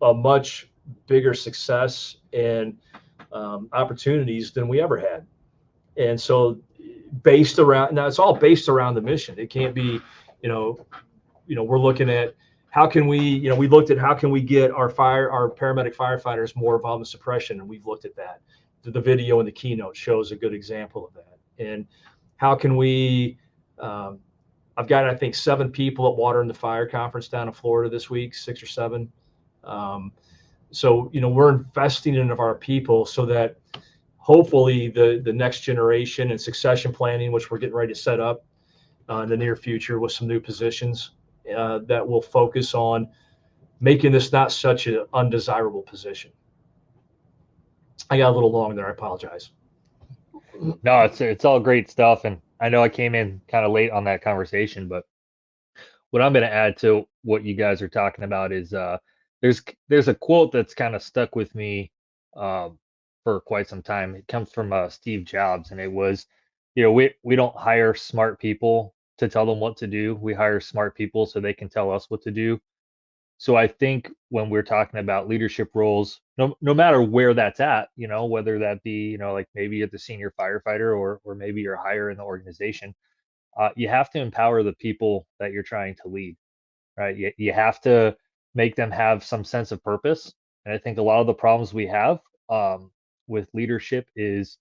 a much bigger success and opportunities than we ever had. And so it's all based around the mission. It can't be, we're looking at how can we, we looked at how can we get our paramedic firefighters more involved in suppression. And we've looked at that. The video in the keynote shows a good example of that. And how can we, I've got, I think, 7 people at Water in the Fire conference down in Florida this week, 6 or 7. So, we're investing in our people so that hopefully the next generation and succession planning, which we're getting ready to set up in the near future with some new positions that will focus on making this not such an undesirable position. I got a little long there. I apologize. No, it's all great stuff. And I know I came in kind of late on that conversation, but what I'm going to add to what you guys are talking about is there's a quote that's kind of stuck with me um, for quite some time. It comes from Steve Jobs, and it was, we don't hire smart people to tell them what to do. We hire smart people so they can tell us what to do. So I think when we're talking about leadership roles, no matter where that's at, whether that be, like maybe you're the senior firefighter or maybe you're higher in the organization, you have to empower the people that you're trying to lead, right? You have to make them have some sense of purpose. And I think a lot of the problems we have with leadership is,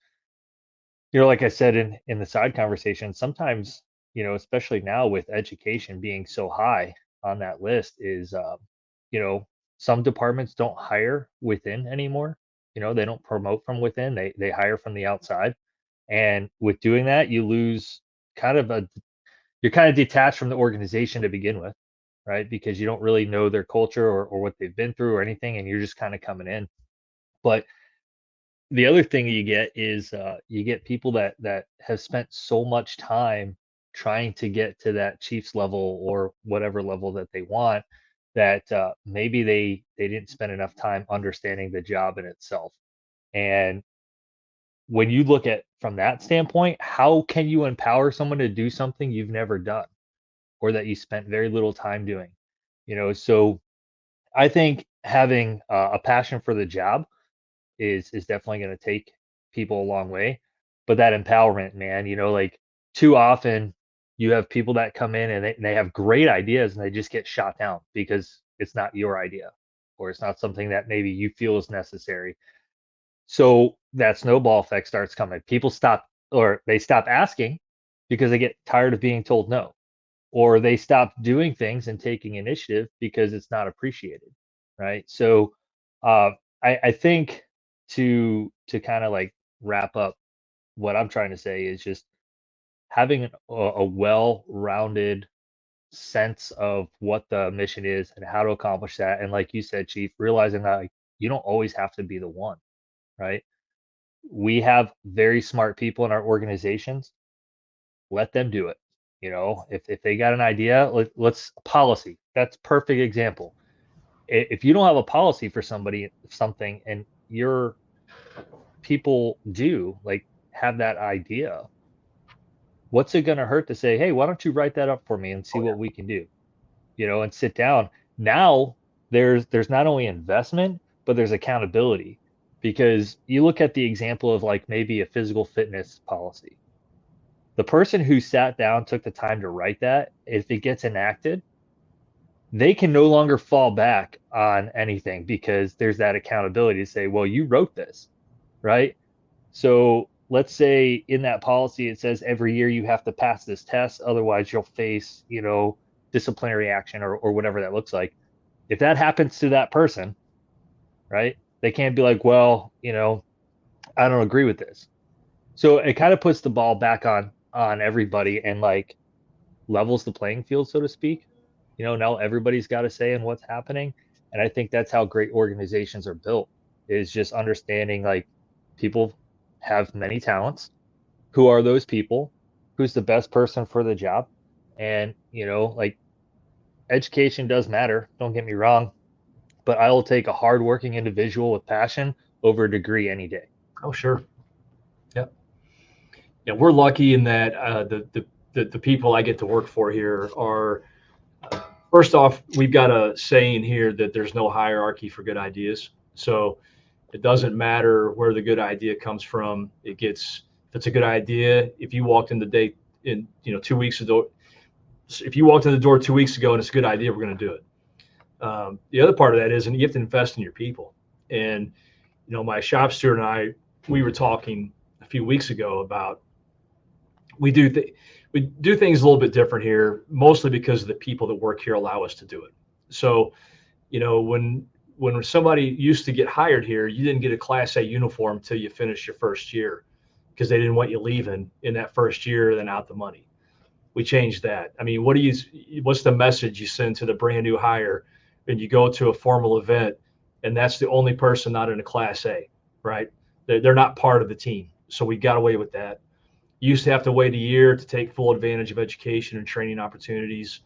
like I said in the side conversation, sometimes, especially now with education being so high on that list, is you know, some departments don't hire within anymore. They don't promote from within. They hire from the outside. And with doing that, kind of a you're kind of detached from the organization to begin with, right? Because you don't really know their culture or what they've been through or anything, and you're just kind of coming in. But the other thing you get is you get people that have spent so much time trying to get to that chief's level or whatever level that they want, that maybe they didn't spend enough time understanding the job in itself. And when you look at from that standpoint, how can you empower someone to do something you've never done or that you spent very little time doing? So I think having a passion for the job is definitely going to take people a long way. But that empowerment, man, like too often you have people that come in and they have great ideas and they just get shot down because it's not your idea or it's not something that maybe you feel is necessary. So that snowball effect starts coming. People stop or they stop asking because they get tired of being told no, or they stop doing things and taking initiative because it's not appreciated, right? So uh, I think to kind of like wrap up what I'm trying to say is just having a well-rounded sense of what the mission is and how to accomplish that. And like you said, Chief, realizing that like, you don't always have to be the one, right? We have very smart people in our organizations. Let them do it. If they got an idea, let's policy. That's perfect example. If you don't have a policy for something, and your people do like have that idea, what's it going to hurt to say, hey, why don't you write that up for me and see what we can do, and sit down. Now there's not only investment, but there's accountability, because you look at the example of like maybe a physical fitness policy. The person who sat down, took the time to write that, if it gets enacted, they can no longer fall back on anything because there's that accountability to say, well, you wrote this, right? So let's say in that policy it says every year you have to pass this test, otherwise you'll face, disciplinary action or whatever that looks like. If that happens to that person, right, they can't be like, well, I don't agree with this. So it kind of puts the ball back on everybody and like levels the playing field, so to speak. Now everybody's got a say in what's happening. And I think that's how great organizations are built, is just understanding like people have many talents. Who are those people? Who's the best person for the job? And, like education does matter. Don't get me wrong, but I will take a hardworking individual with passion over a degree any day. Oh, sure. Yeah. Yeah. We're lucky in that the people I get to work for here are, first off, we've got a saying here that there's no hierarchy for good ideas. So it doesn't matter where the good idea comes from. If it's a good idea, if you walked in the day in, 2 weeks ago, if you walked in the door 2 weeks ago and it's a good idea, we're going to do it. The other part of that is, and you have to invest in your people. And, my shop steward and I, we were talking a few weeks ago about, we do things a little bit different here, mostly because of the people that work here allow us to do it. So, when somebody used to get hired here, you didn't get a Class A uniform until you finished your first year, because they didn't want you leaving in that first year, then out the money. We changed that. I mean, what's the message you send to the brand new hire when you go to a formal event and that's the only person not in a Class A, right? They're not part of the team. So we got away with that. You used to have to wait a year to take full advantage of education and training opportunities.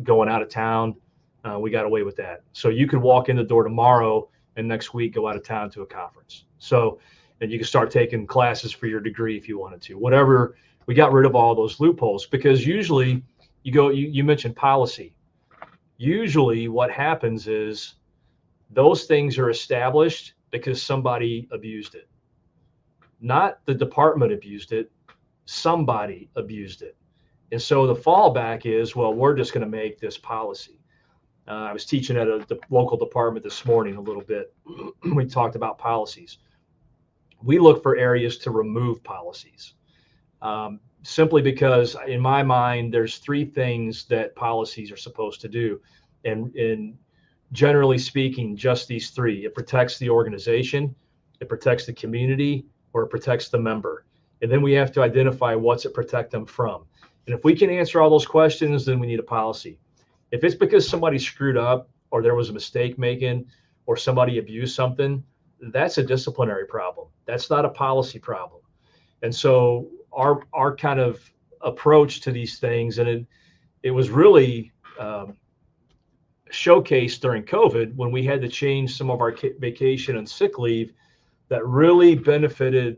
going out of town. We got away with that. So you could walk in the door tomorrow and next week go out of town to a conference. So, and you can start taking classes for your degree if you wanted to. Whatever, we got rid of all those loopholes, because usually you mentioned policy. Usually what happens is those things are established because somebody abused it. Not the department abused it, somebody abused it. And so the fallback is, well, we're just going to make this policy. I was teaching at a local department this morning a little bit. We talked about policies. We look for areas to remove policies, simply because in my mind, there's three things that policies are supposed to do. And generally speaking, just these three. It protects the organization, it protects the community, or it protects the member. And then we have to identify what's it protect them from. And if we can answer all those questions, then we need a policy. If it's because somebody screwed up or there was a mistake making or somebody abused something, that's a disciplinary problem. That's not a policy problem. And so our kind of approach to these things, and it was really showcased during COVID when we had to change some of our vacation and sick leave, that really benefited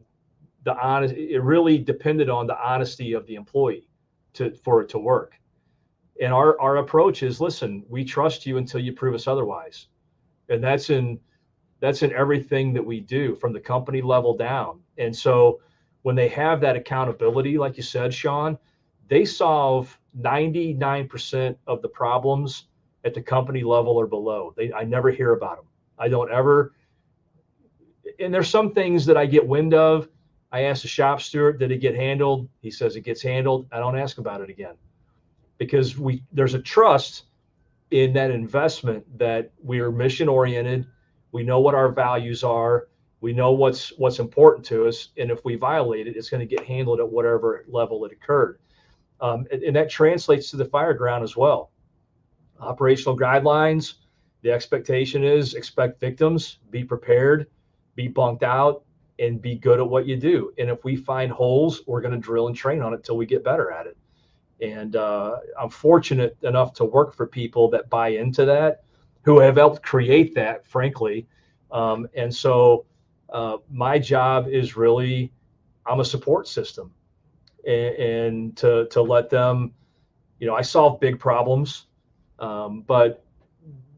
it really depended on the honesty of the employee for it to work. And our approach is, listen, we trust you until you prove us otherwise. And that's in everything that we do from the company level down. And so when they have that accountability, like you said, Sean, they solve 99% of the problems at the company level or below. I never hear about them. I don't ever. And there's some things that I get wind of. I ask the shop steward, did it get handled? He says it gets handled. I don't ask about it again, because there's a trust in that investment that we are mission oriented. We know what our values are. We know what's important to us. And if we violate it, it's going to get handled at whatever level it occurred. And that translates to the fire ground as well. Operational guidelines. The expectation is expect victims, be prepared, be bunked out, and be good at what you do. And if we find holes, we're going to drill and train on it till we get better at it. And I'm fortunate enough to work for people that buy into that, who have helped create that, frankly. And so my job is really, I'm a support system, and to let them, I solve big problems, but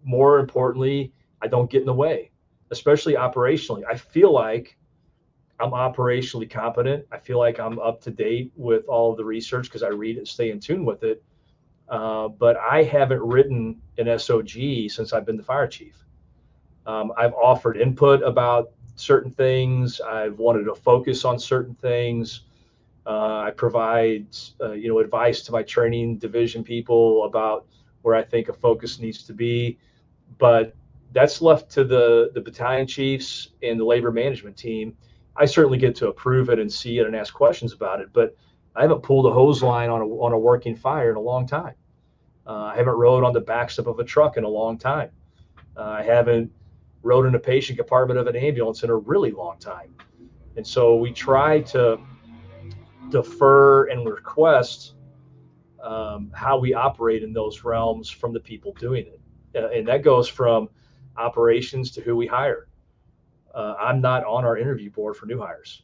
more importantly, I don't get in the way, especially operationally. I feel like I'm operationally competent. I feel like I'm up to date with all of the research because I read it and stay in tune with it. But I haven't written an SOG since I've been the fire chief. I've offered input about certain things. I've wanted to focus on certain things. I provide, advice to my training division people about where I think a focus needs to be. But that's left to the battalion chiefs and the labor management team. I certainly get to approve it and see it and ask questions about it, but I haven't pulled a hose line on a working fire in a long time. I haven't rode on the backstep of a truck in a long time. I haven't rode in a patient compartment of an ambulance in a really long time. And so we try to defer and request how we operate in those realms from the people doing it. And that goes from operations to who we hire. I'm not on our interview board for new hires.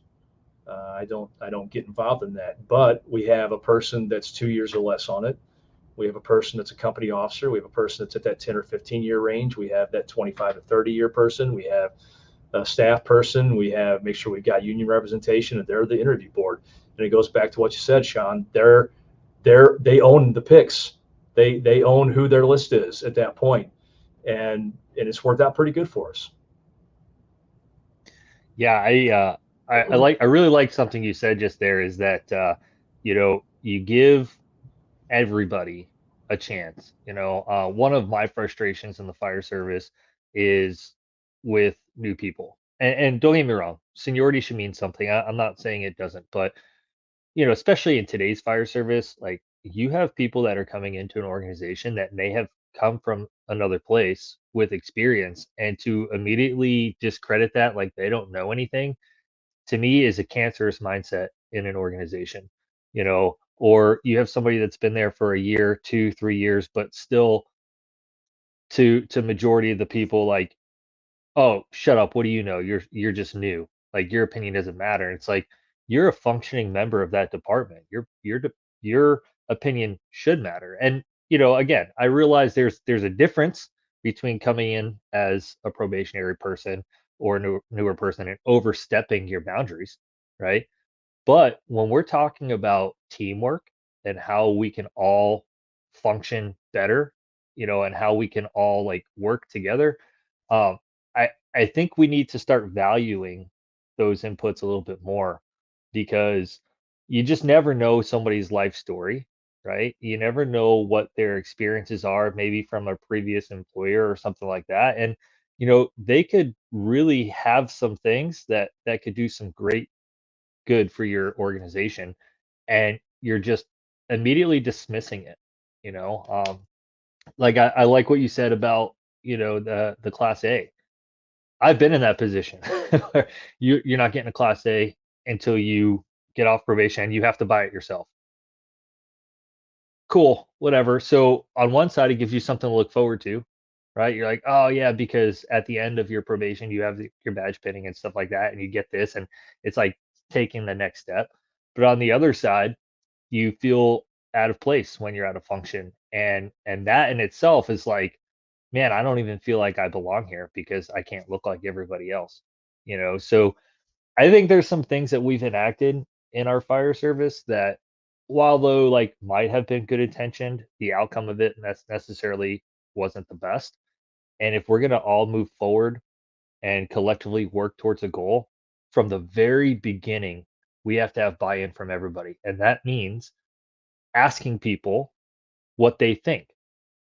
I don't get involved in that, but we have a person that's 2 years or less on it. We have a person that's a company officer. We have a person that's at that 10 or 15 year range. We have that 25 to 30 year person. We have a staff person. We have, make sure we've got union representation, and they're the interview board. And it goes back to what you said, Sean. They own the picks. They own who their list is at that point. And it's worked out pretty good for us. Yeah, I really like something you said just there, is that you give everybody a chance. One of my frustrations in the fire service is with new people. And don't get me wrong, seniority should mean something. I'm not saying it doesn't, but especially in today's fire service, like, you have people that are coming into an organization that may have come from another place with experience, and to immediately discredit that like they don't know anything, to me, is a cancerous mindset in an organization. or you have somebody that's been there for a year, 2, 3 years, but still to majority of the people like, "Oh, shut up. What do you know? You're just new. Like your opinion doesn't matter." It's like you're a functioning member of that department. Your opinion should matter. And again, I realize there's a difference between coming in as a probationary person or a newer person and overstepping your boundaries, right? But when we're talking about teamwork and how we can all function better, and how we can all like work together, um, I think we need to start valuing those inputs a little bit more because you just never know somebody's life story, right? You never know what their experiences are, maybe from a previous employer or something like that. And they could really have some things that could do some great good for your organization, and you're just immediately dismissing it. Like I like what you said about the class A. I've been in that position. Where you're not getting a class A until you get off probation and you have to buy it yourself. Cool, whatever. So on one side, it gives you something to look forward to, right? You're like, oh yeah, because at the end of your probation, you have your badge pinning and stuff like that, and you get this, and it's like taking the next step. But on the other side, you feel out of place when you're at a function, and that in itself is like, man, I don't even feel like I belong here because I can't look like everybody else. So I think there's some things that we've enacted in our fire service that, while though like might have been good intentioned, the outcome of it necessarily wasn't the best. And if we're gonna all move forward and collectively work towards a goal, from the very beginning, we have to have buy-in from everybody. And that means asking people what they think,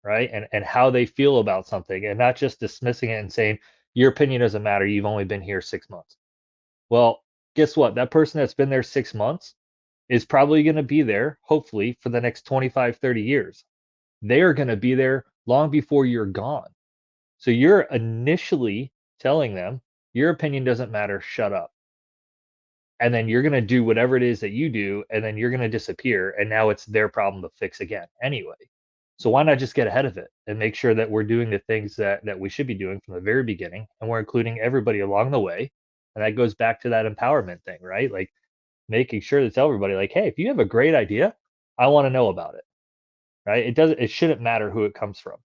right? And how they feel about something, and not just dismissing it and saying, your opinion doesn't matter, you've only been here 6 months. Well, guess what? That person that's been there 6 months is probably going to be there, hopefully, for the next 25, 30 years. They are going to be there long before you're gone. So you're initially telling them, your opinion doesn't matter, shut up. And then you're going to do whatever it is that you do, and then you're going to disappear. And now it's their problem to fix again anyway. So why not just get ahead of it and make sure that we're doing the things that we should be doing from the very beginning, and we're including everybody along the way. And that goes back to that empowerment thing, right? Like making sure to tell everybody, like, hey, if you have a great idea, I want to know about it. Right? It shouldn't matter who it comes from.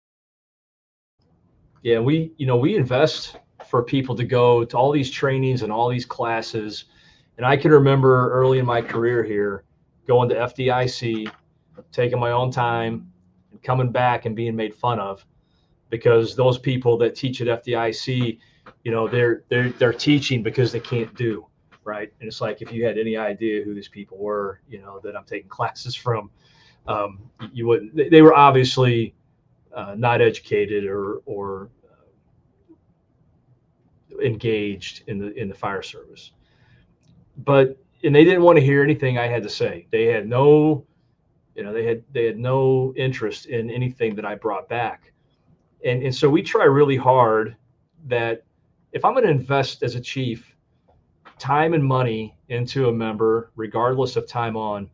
Yeah, we invest for people to go to all these trainings and all these classes. And I can remember early in my career here going to FDIC, taking my own time, and coming back and being made fun of because those people that teach at FDIC, they're teaching because they can't do, right? And it's like, if you had any idea who these people were, that I'm taking classes from, you wouldn't. They were obviously not educated or engaged in the fire service, and they didn't want to hear anything I had to say. They had no, they had no interest in anything that I brought back. And so we try really hard that if I'm going to invest as a chief time and money into a member, regardless of time on,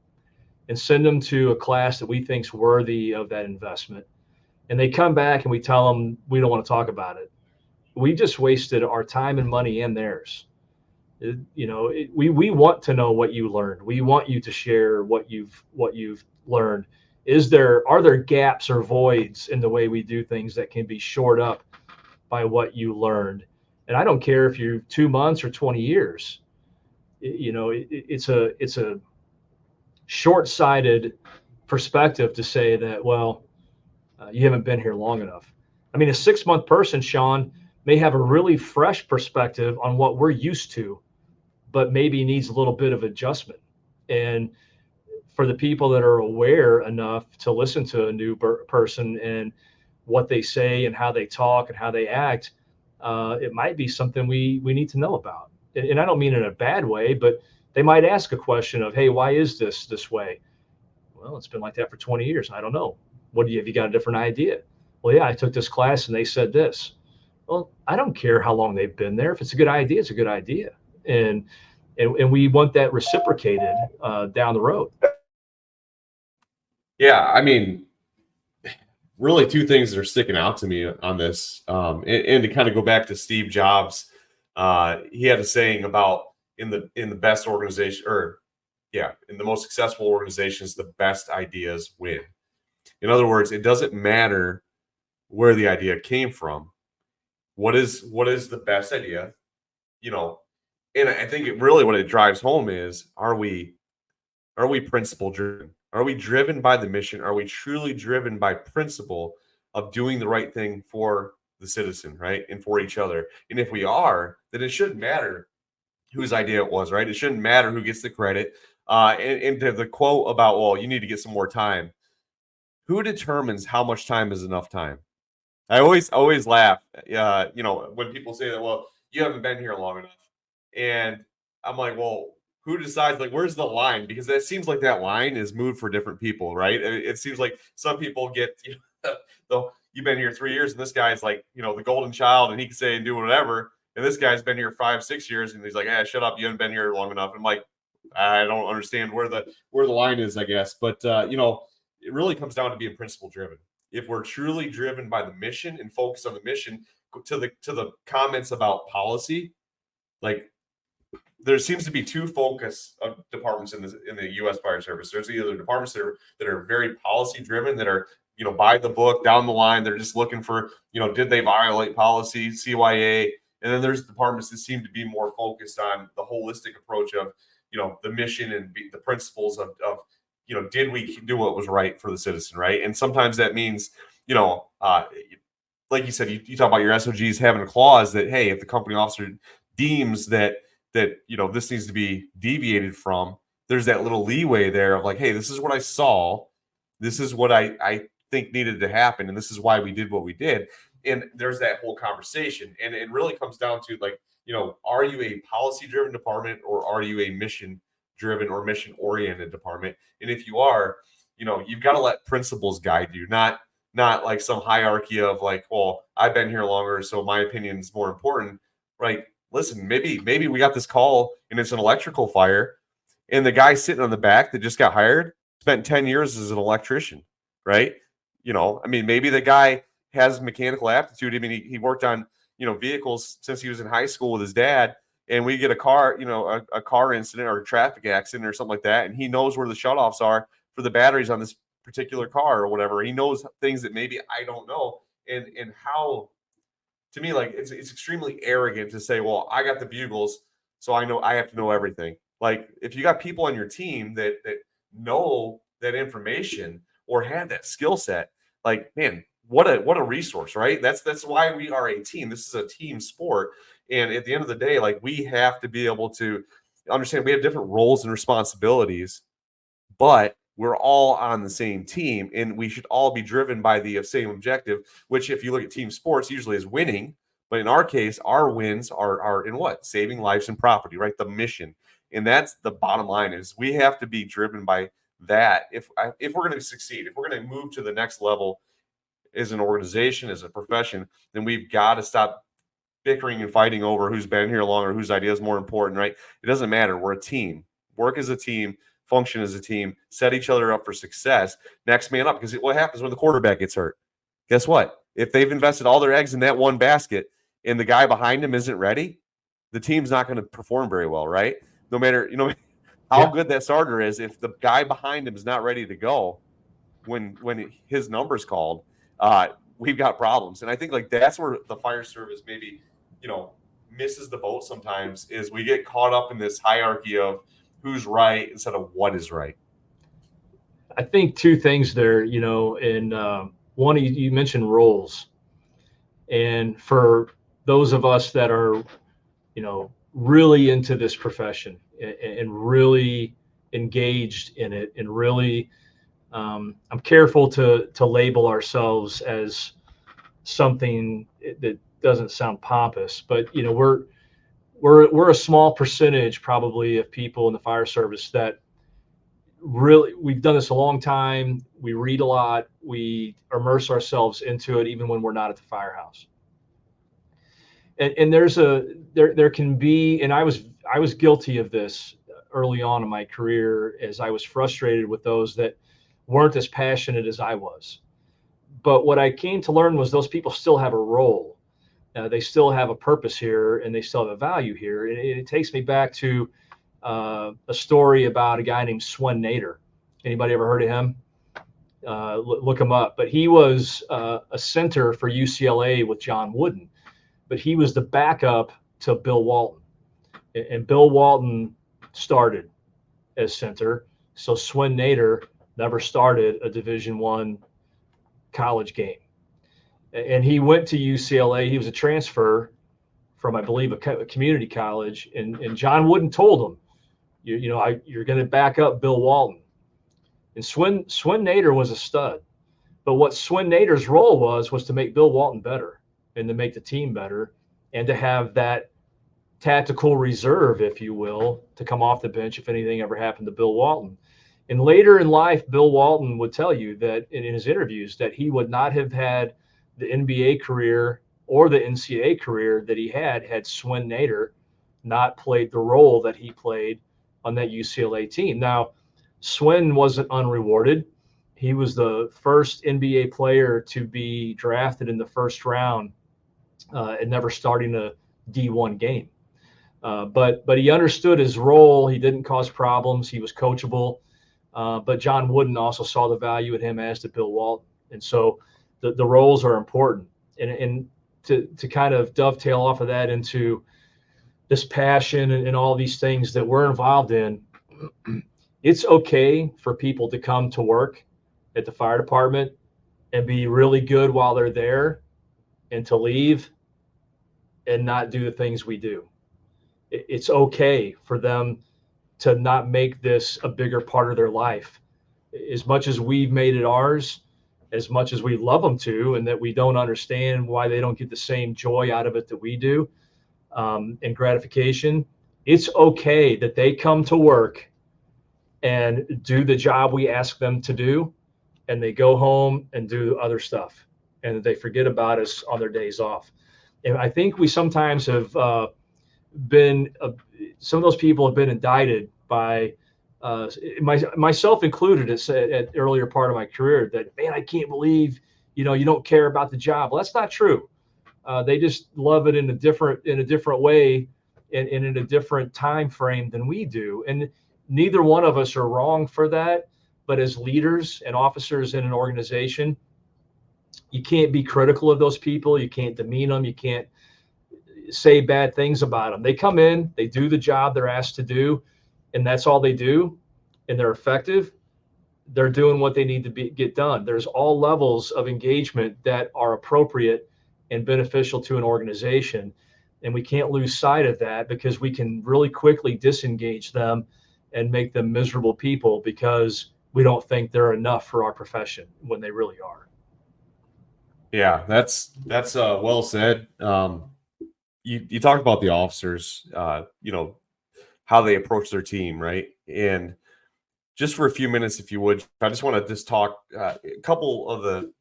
and send them to a class that we think's worthy of that investment, and they come back and we tell them we don't want to talk about it, we just wasted our time and money and theirs. We want to know what you learned. We want you to share what you've learned. Are there gaps or voids in the way we do things that can be shored up by what you learned? And I don't care if you're 2 months or 20 years. It's a short-sighted perspective to say that, well, you haven't been here long enough. I mean, a 6-month person, Sean, may have a really fresh perspective on what we're used to, but maybe needs a little bit of adjustment. And for the people that are aware enough to listen to a new person and what they say and how they talk and how they act, it might be something we need to know about. And I don't mean in a bad way, but they might ask a question of, hey, why is this way? Well, it's been like that for 20 years. I don't know. Have you got a different idea? Well, yeah, I took this class and they said this. Well, I don't care how long they've been there. If it's a good idea, it's a good idea. And we want that reciprocated down the road. Yeah, I mean, really two things that are sticking out to me on this. And to kind of go back to Steve Jobs, he had a saying about in the best organization, or yeah, in the most successful organizations, the best ideas win. In other words, it doesn't matter where the idea came from. What is the best idea? You know, and I think it really what it drives home is are we principle driven? Are we driven by the mission? Are we truly driven by principle of doing the right thing for the citizen, right? And for each other? And if we are, then it shouldn't matter whose idea it was, right? It shouldn't matter who gets the credit. And to the quote about, well, you need to get some more time. Who determines how much time is enough time? I always laugh, when people say that. Well, you haven't been here long enough, and I'm like, well, who decides? Like, where's the line? Because that seems like that line is moved for different people, right? It seems like some people get, you've been here 3 years, and this guy's like, the golden child, and he can say and do whatever, and this guy's been here 5, 6 years, and he's like, shut up, you haven't been here long enough. I'm like, I don't understand where the line is, I guess, but it really comes down to being principle driven. If we're truly driven by the mission and focus on the mission, to the comments about policy, like there seems to be two focus of departments in the U.S. Fire Service. There's either departments that are very policy driven, that are by the book, down the line. They're just looking for did they violate policy, CYA, and then there's departments that seem to be more focused on the holistic approach of the mission and the principles of did we do what was right for the citizen, right? And sometimes that means, like you said, you talk about your SOGs having a clause that, hey, if the company officer deems that this needs to be deviated from, there's that little leeway there of like, hey, this is what I saw, this is what I think needed to happen, and this is why we did what we did. And there's that whole conversation, and it really comes down to like, are you a policy driven department, or are you a mission driven or mission oriented department? And if you are, you've got to let principles guide you, not like some hierarchy of like, well, I've been here longer, so my opinion is more important. Right? Listen, maybe we got this call and it's an electrical fire, and the guy sitting on the back that just got hired spent 10 years as an electrician, right? I mean, maybe the guy has mechanical aptitude. I mean, he worked on vehicles since he was in high school with his dad, and we get a car, a car incident or a traffic accident or something like that, and he knows where the shutoffs are for the batteries on this particular car or whatever. He knows things that maybe I don't know. And how, to me, like it's extremely arrogant to say, well, I got the bugles, so I know I have to know everything. Like if you got people on your team that know that information or have that skill set, like, man, what a resource, right? That's why we are a team. This is a team sport. And at the end of the day, like we have to be able to understand we have different roles and responsibilities, but we're all on the same team, and we should all be driven by the same objective, which if you look at team sports usually is winning. But in our case, our wins are in what? Saving lives and property, right? The mission. And that's the bottom line, is we have to be driven by that. If we're going to succeed, if we're going to move to the next level as an organization, as a profession, then we've got to stop bickering and fighting over who's been here longer, whose idea is more important, right? It doesn't matter. We're a team. Work as a team, function as a team, set each other up for success. Next man up. Because what happens when the quarterback gets hurt? Guess what? If they've invested all their eggs in that one basket and the guy behind him isn't ready, the team's not going to perform very well, right? No matter, how good that starter is, if the guy behind him is not ready to go when his number's called, we've got problems. And I think like that's where the fire service maybe, misses the boat sometimes, is we get caught up in this hierarchy of who's right instead of what is right. I think two things there, and one, you mentioned roles. And for those of us that are, really into this profession and really engaged in it, and really, I'm careful to label ourselves as something that doesn't sound pompous, but we're a small percentage probably of people in the fire service that really, we've done this a long time. We read a lot. We immerse ourselves into it, even when we're not at the firehouse. And there can be, and I was guilty of this early on in my career, as I was frustrated with those that weren't as passionate as I was. But what I came to learn was those people still have a role. They still have a purpose here, and they still have a value here. And it takes me back to a story about a guy named Swen Nader. Anybody ever heard of him? Look him up. But he was a center for UCLA with John Wooden, but he was the backup to Bill Walton. And Bill Walton started as center, so Swen Nader never started a Division I college game. And he went to UCLA. He was a transfer from, I believe, a community college. And John Wooden told him, you're going to back up Bill Walton. And Swen Nader was a stud. But what Swen Nader's role was to make Bill Walton better and to make the team better and to have that tactical reserve, if you will, to come off the bench if anything ever happened to Bill Walton. And later in life, Bill Walton would tell you that in his interviews that he would not have had the NBA career or the NCAA career that he had Swen Nader not played the role that he played on that UCLA team. Now, Swen wasn't unrewarded. He was the first NBA player to be drafted in the first round and never starting a D1 game. But he understood his role. He didn't cause problems. He was coachable. But John Wooden also saw the value in him, as did Bill Walton. And so the roles are important. And to kind of dovetail off of that into this passion and all these things that we're involved in, it's okay for people to come to work at the fire department and be really good while they're there and to leave and not do the things we do. It's okay for them to not make this a bigger part of their life. As much as we've made it ours, as much as we love them to, and that we don't understand why they don't get the same joy out of it that we do, and gratification, it's okay that they come to work and do the job we ask them to do, and they go home and do other stuff, and they forget about us on their days off. And I think we sometimes have some of those people have been indicted by myself included at earlier part of my career that, man, I can't believe you don't care about the job. Well, that's not true. They just love it in a different way and in a different time frame than we do. And neither one of us are wrong for that. But as leaders and officers in an organization, you can't be critical of those people. You can't demean them. You can't say bad things about them. They come in, they do the job they're asked to do, and that's all they do, and they're effective. They're doing what they need to get done. There's all levels of engagement that are appropriate and beneficial to an organization, and we can't lose sight of that, because we can really quickly disengage them and make them miserable people because we don't think they're enough for our profession when they really are. Yeah, that's well said. You talked about the officers, how they approach their team, right? And just for a few minutes, if you would, I just want to just talk a couple of the,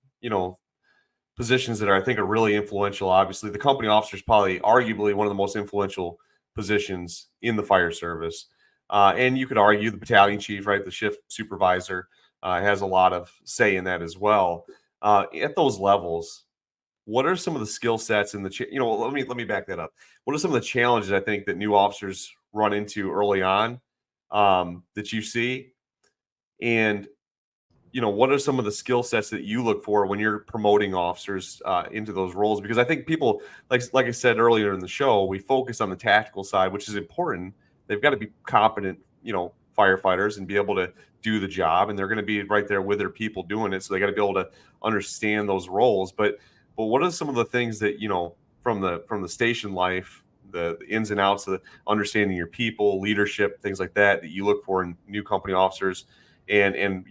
positions that I think are really influential. Obviously, the company officer is probably arguably one of the most influential positions in the fire service. And you could argue the battalion chief, right? The shift supervisor has a lot of say in that as well. At those levels, what are some of the skill sets in the, let me back that up. What are some of the challenges I think that new officers run into early on that you see? And, what are some of the skill sets that you look for when you're promoting officers into those roles? Because I think people, like I said earlier in the show, we focus on the tactical side, which is important. They've got to be competent, firefighters and be able to do the job, and they're going to be right there with their people doing it. So they got to be able to understand those roles. But what are some of the things that, from the station life, the ins and outs of understanding your people, leadership, things like that you look for in new company officers, and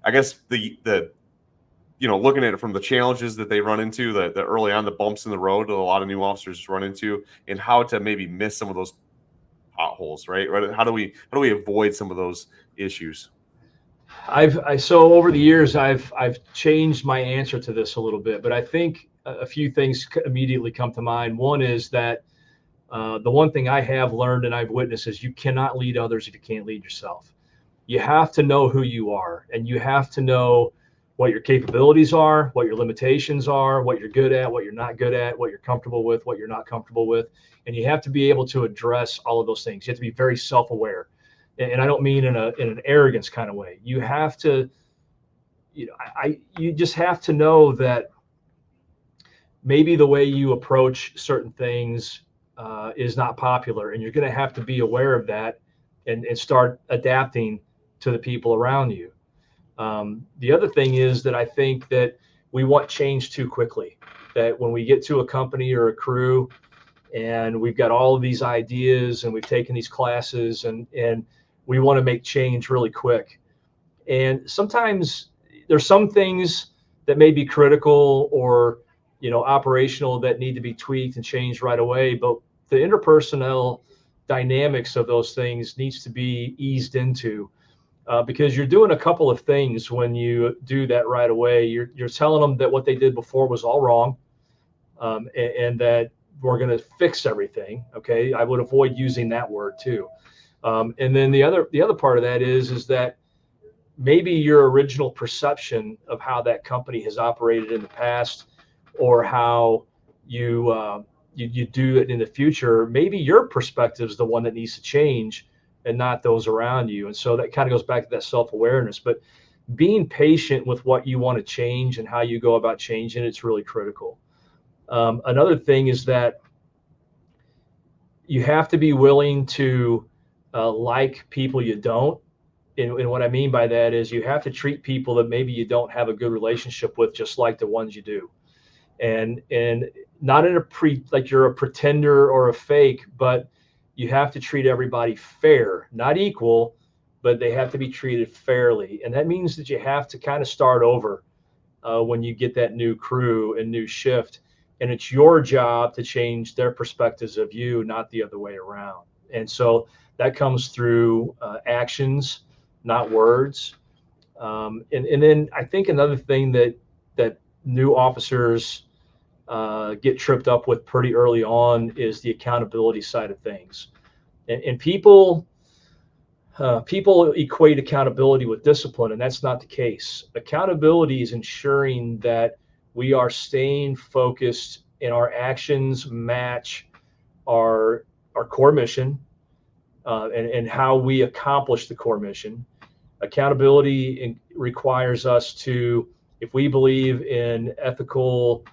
I guess the looking at it from the challenges that they run into, the early on, the bumps in the road that a lot of new officers run into, and how to maybe miss some of those potholes, right? How do we avoid some of those issues? So over the years, I've changed my answer to this a little bit, but I think a few things immediately come to mind. One is that the one thing I have learned and I've witnessed is you cannot lead others if you can't lead yourself. you have to know who you are, and you have to know what your capabilities are, what your limitations are, what you're good at, what you're not good at, what you're comfortable with, what you're not comfortable with. And you have to be able to address all of those things. You have to be very self-aware. And I don't mean in an arrogance kind of way. You have to, you just have to know that maybe the way you approach certain things is not popular, and you're going to have to be aware of that and start adapting to the people around you. The other thing is that I think that we want change too quickly, that when we get to a company or a crew and we've got all of these ideas and we've taken these classes and we want to make change really quick. And sometimes there's some things that may be critical or, operational that need to be tweaked and changed right away. But the interpersonnel dynamics of those things needs to be eased into. Because you're doing a couple of things when you do that right away. You're telling them that what they did before was all wrong, and that we're going to fix everything. Okay, I would avoid using that word too. And then the other part of that is that maybe your original perception of how that company has operated in the past, or how you do it in the future, maybe your perspective is the one that needs to change, and not those around you. And so that kind of goes back to that self-awareness. But being patient with what you want to change and how you go about changing it's really critical. Another thing is that you have to be willing to like people you don't. And what I mean by that is you have to treat people that maybe you don't have a good relationship with just like the ones you do. And not in like you're a pretender or a fake, but you have to treat everybody fair, not equal, but they have to be treated fairly. And that means that you have to kind of start over when you get that new crew and new shift. And it's your job to change their perspectives of you, not the other way around. And so that comes through actions, not words. And then I think another thing that new officers get tripped up with pretty early on is the accountability side of things. And people equate accountability with discipline, and that's not the case. Accountability is ensuring that we are staying focused and our actions match our core mission and how we accomplish the core mission. Accountability requires us to, if we believe in ethical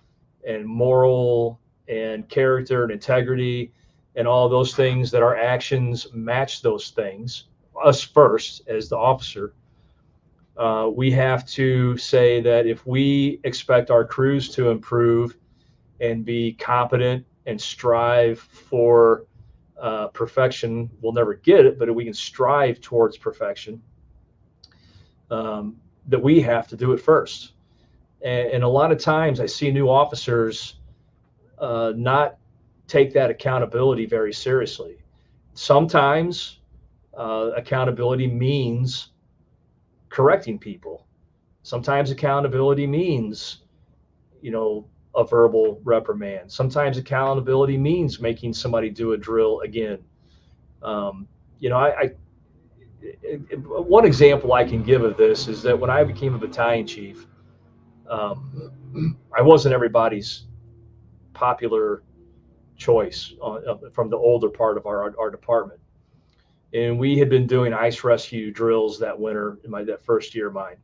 and moral and character and integrity and all those things, that our actions match those things, us first as the officer. We have to say that if we expect our crews to improve and be competent and strive for perfection, we'll never get it, but if we can strive towards perfection, that we have to do it first. And a lot of times I see new officers not take that accountability very seriously. Sometimes accountability means correcting people. Sometimes accountability means, a verbal reprimand. Sometimes accountability means making somebody do a drill again. One example I can give of this is that when I became a battalion chief, I wasn't everybody's popular choice from the older part of our department. And we had been doing ice rescue drills that winter in that first year of mine.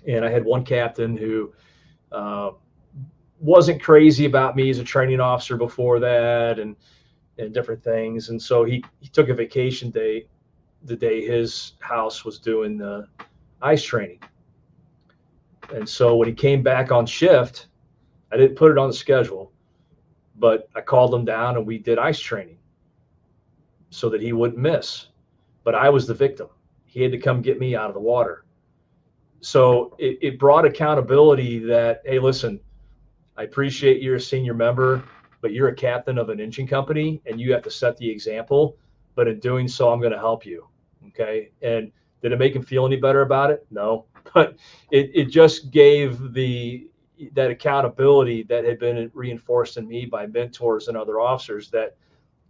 And I had one captain who wasn't crazy about me as a training officer before that and different things. And so he took a vacation day the day his house was doing the ice training. And so when he came back on shift, I didn't put it on the schedule, but I called him down and we did ice training so that he wouldn't miss. But I was the victim. He had to come get me out of the water. So it brought accountability that, hey, listen, I appreciate you're a senior member, but you're a captain of an engine company and you have to set the example. But in doing so, I'm going to help you. Okay. And did it make him feel any better about it? No. But it just gave that accountability that had been reinforced in me by mentors and other officers, that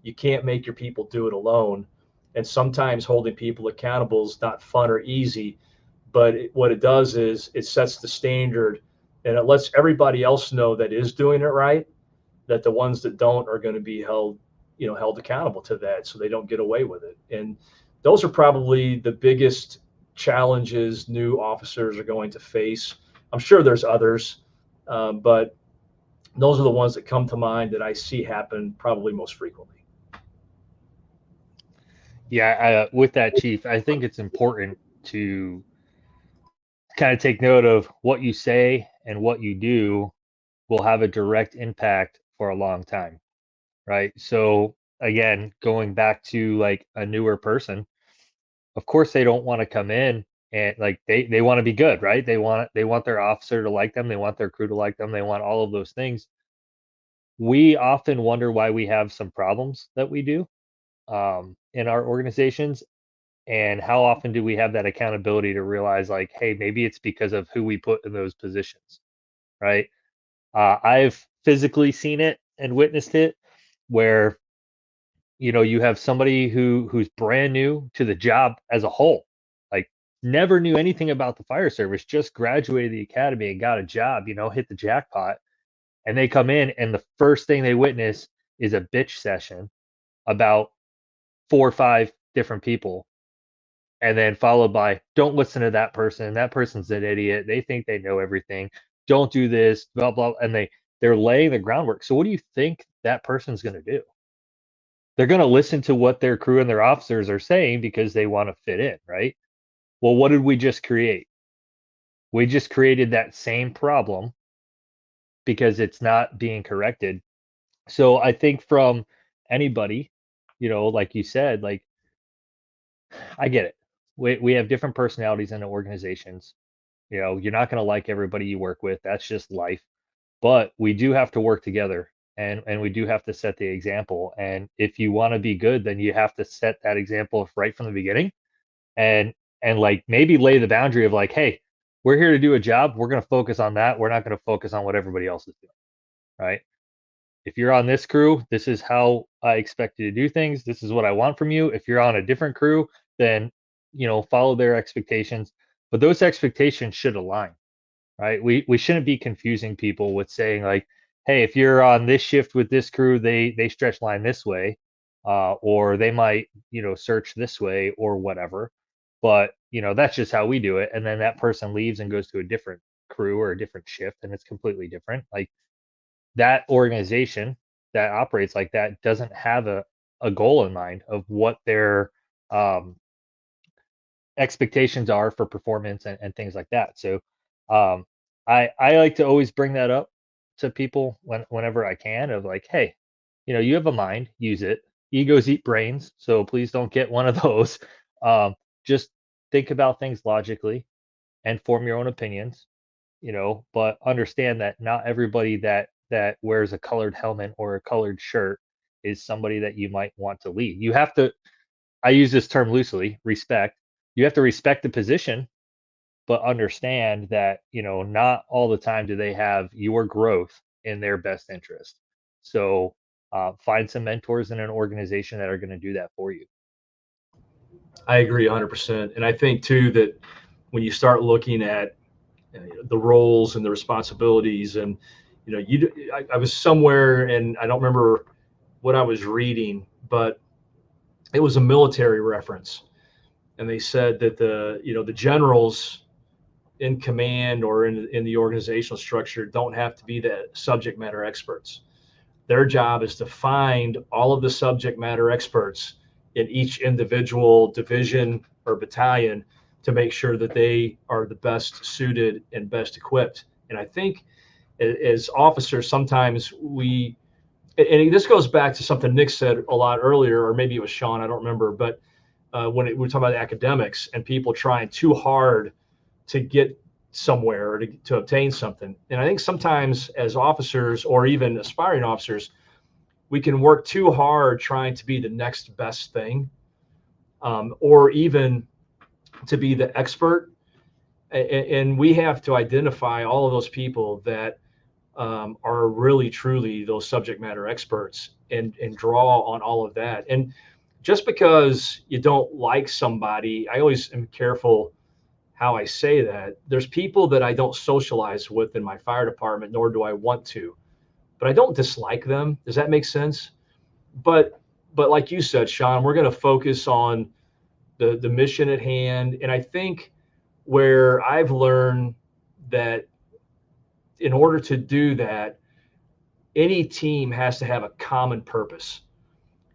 you can't make your people do it alone. And sometimes holding people accountable is not fun or easy, but what it does is it sets the standard, and it lets everybody else know that is doing it right, that the ones that don't are going to be held accountable to that, so they don't get away with it. And those are probably the biggest challenges new officers are going to face. I'm sure there's others, but those are the ones that come to mind that I see happen probably most frequently. Yeah, with that, Chief, I think it's important to kind of take note of what you say and what you do will have a direct impact for a long time, right? So again, going back to like a newer person, of course they don't want to come in and like they want to be good, right? They want their officer to like them, they want their crew to like them, they want all of those things. We often wonder why we have some problems that we do in our organizations, and how often do we have that accountability to realize like, hey, maybe it's because of who we put in those positions, right? I've physically seen it and witnessed it where you have somebody who's brand new to the job as a whole, like never knew anything about the fire service, just graduated the academy and got a job, hit the jackpot, and they come in and the first thing they witness is a bitch session about 4 or 5 different people, and then followed by, don't listen to that person's an idiot, they think they know everything, don't do this, blah blah, and they're laying the groundwork. So what do you think that person's going to do? They're going to listen to what their crew and their officers are saying because they want to fit in, right? Well, what did we just create? We just created that same problem because it's not being corrected. So I think from anybody, like you said, like, I get it. We have different personalities in the organizations. You're not going to like everybody you work with. That's just life. But we do have to work together, and we do have to set the example. And if you want to be good, then you have to set that example right from the beginning, and like maybe lay the boundary of like, hey, we're here to do a job. We're going to focus on that. We're not going to focus on what everybody else is doing, right? If you're on this crew, this is how I expect you to do things. This is what I want from you. If you're on a different crew, then follow their expectations. But those expectations should align, right? We shouldn't be confusing people with saying like, hey, if you're on this shift with this crew, they stretch line this way, or they might search this way or whatever. But that's just how we do it. And then that person leaves and goes to a different crew or a different shift, and it's completely different. Like, that organization that operates like that doesn't have a goal in mind of what their um, expectations are for performance and things like that. So um, I like to always bring that up to people whenever I can, of like, hey, you have a mind, use it. Egos eat brains, so please don't get one of those. Just think about things logically and form your own opinions, but understand that not everybody that wears a colored helmet or a colored shirt is somebody that you might want to lead. You have to, I use this term loosely, respect. You have to respect the position, but understand that, not all the time do they have your growth in their best interest. So find some mentors in an organization that are going to do that for you. I agree 100%. And I think too that when you start looking at the roles and the responsibilities, and I was somewhere, and I don't remember what I was reading, but it was a military reference, and they said that the generals in command or in the organizational structure don't have to be the subject matter experts. Their job is to find all of the subject matter experts in each individual division or battalion to make sure that they are the best suited and best equipped. And I think as officers, sometimes and this goes back to something Nick said a lot earlier, or maybe it was Sean, I don't remember, but when we're talking about academics and people trying too hard to get somewhere or to obtain something. And I think sometimes as officers or even aspiring officers, we can work too hard trying to be the next best thing, or even to be the expert. And we have to identify all of those people that are really, truly those subject matter experts, and draw on all of that. And just because you don't like somebody, I always am careful how I say that. There's people that I don't socialize with in my fire department, nor do I want to, but I don't dislike them. Does that make sense? But like you said, Sean, we're going to focus on the mission at hand. And I think where I've learned that in order to do that, any team has to have a common purpose.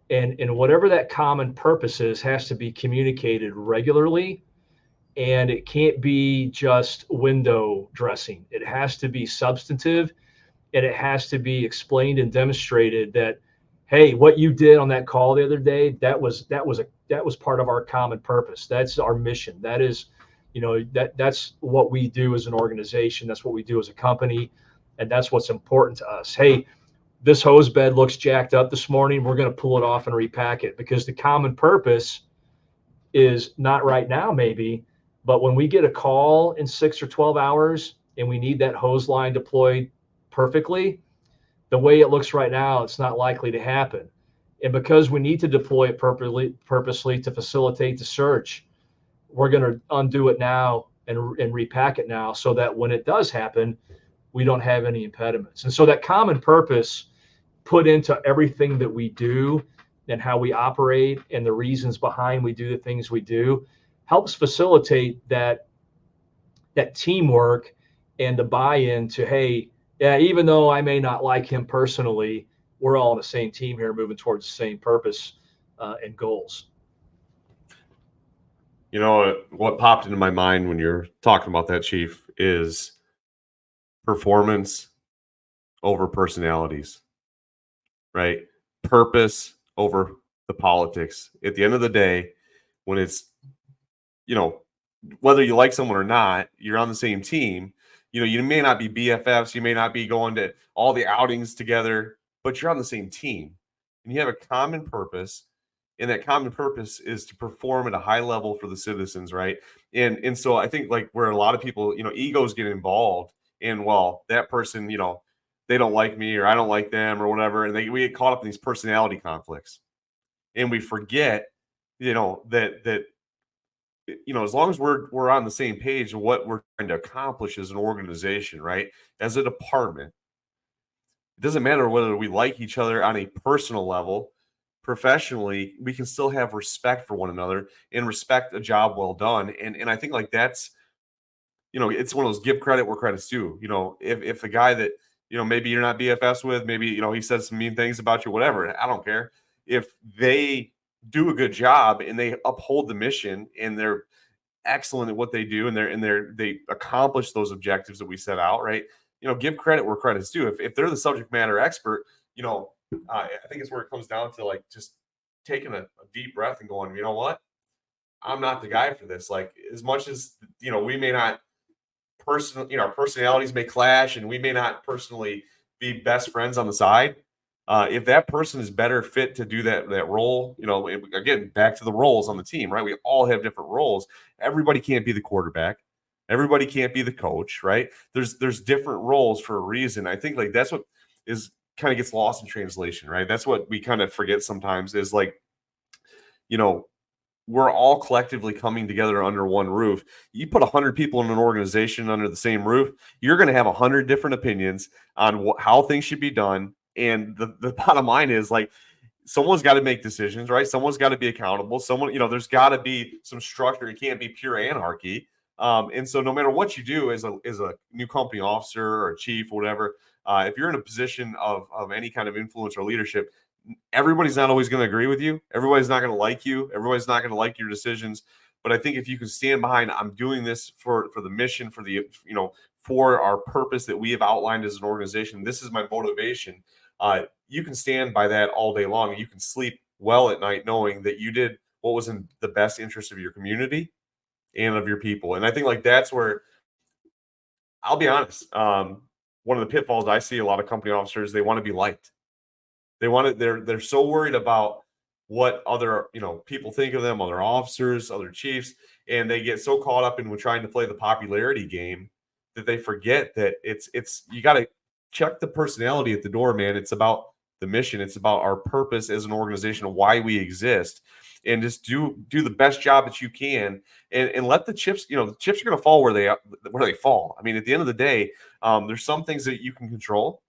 And whatever that common purpose is has to be communicated regularly. And it can't be just window dressing. It has to be substantive, and it has to be explained and demonstrated that, hey, what you did on that call the other day, that was part of our common purpose. That's our mission. That is, that's what we do as an organization. That's what we do as a company. And that's what's important to us. Hey, this hose bed looks jacked up this morning. We're going to pull it off and repack it, because the common purpose is not right now, maybe, but when we get a call in 6 or 12 hours and we need that hose line deployed perfectly, the way it looks right now, it's not likely to happen. And because we need to deploy it purposely to facilitate the search, we're going to undo it now and repack it now, so that when it does happen, we don't have any impediments. And so that common purpose put into everything that we do and how we operate and the reasons behind we do the things we do helps facilitate that teamwork and the buy-in to, hey, yeah, even though I may not like him personally, we're all on the same team here, moving towards the same purpose and goals. You know, what popped into my mind when you're talking about that, Chief, is performance over personalities, right? Purpose over the politics. At the end of the day, when it's, whether you like someone or not, you're on the same team. You may not be BFFs, you may not be going to all the outings together, but you're on the same team and you have a common purpose. And that common purpose is to perform at a high level for the citizens, right? And so I think, like, where a lot of people, egos get involved in, well, that person, they don't like me, or I don't like them, or whatever, and we get caught up in these personality conflicts, and we forget, that as long as we're on the same page of what we're trying to accomplish as an organization, right, as a department, it doesn't matter whether we like each other on a personal level. Professionally, we can still have respect for one another and respect a job well done. And I think, like, that's, it's one of those give credit where credit's due. If the guy that, maybe you're not BFS with, maybe, he says some mean things about you, whatever, I don't care. If they do a good job and they uphold the mission and they're excellent at what they do and they accomplish those objectives that we set out, right? Give credit where credit's due. If they're the subject matter expert, I think it's where it comes down to, like, just taking a deep breath and going, you know what? I'm not the guy for this. Like, as much as, we may not our personalities may clash and we may not personally be best friends on the side. If that person is better fit to do that role, again, back to the roles on the team, right? We all have different roles. Everybody can't be the quarterback. Everybody can't be the coach, right? There's different roles for a reason. I think, like, that's what is kind of gets lost in translation, right? That's what we kind of forget sometimes is, like, we're all collectively coming together under one roof. You put 100 people in an organization under the same roof, you're going to have 100 different opinions on how things should be done. And the bottom line is, like, someone's got to make decisions, right? Someone's got to be accountable. Someone, there's got to be some structure. It can't be pure anarchy. And so no matter what you do as a new company officer or a chief or whatever, if you're in a position of any kind of influence or leadership, everybody's not always going to agree with you. Everybody's not going to like you. Everybody's not going to like your decisions. But I think if you can stand behind, I'm doing this for the mission, for the, for our purpose that we have outlined as an organization, this is my motivation. You can stand by that all day long. You can sleep well at night knowing that you did what was in the best interest of your community and of your people. And I think, like, that's where, I'll be honest, one of the pitfalls I see a lot of company officers, they want to be liked. They're so worried about what other, people think of them, other officers, other chiefs, and they get so caught up in trying to play the popularity game that they forget that it's you got to check the personality at the door, man. It's about the mission. It's about our purpose as an organization, why we exist. and just do the best job that you can, and let the chips, the chips are going to fall where they fall. I mean, at the end of the day, there's some things that you can control,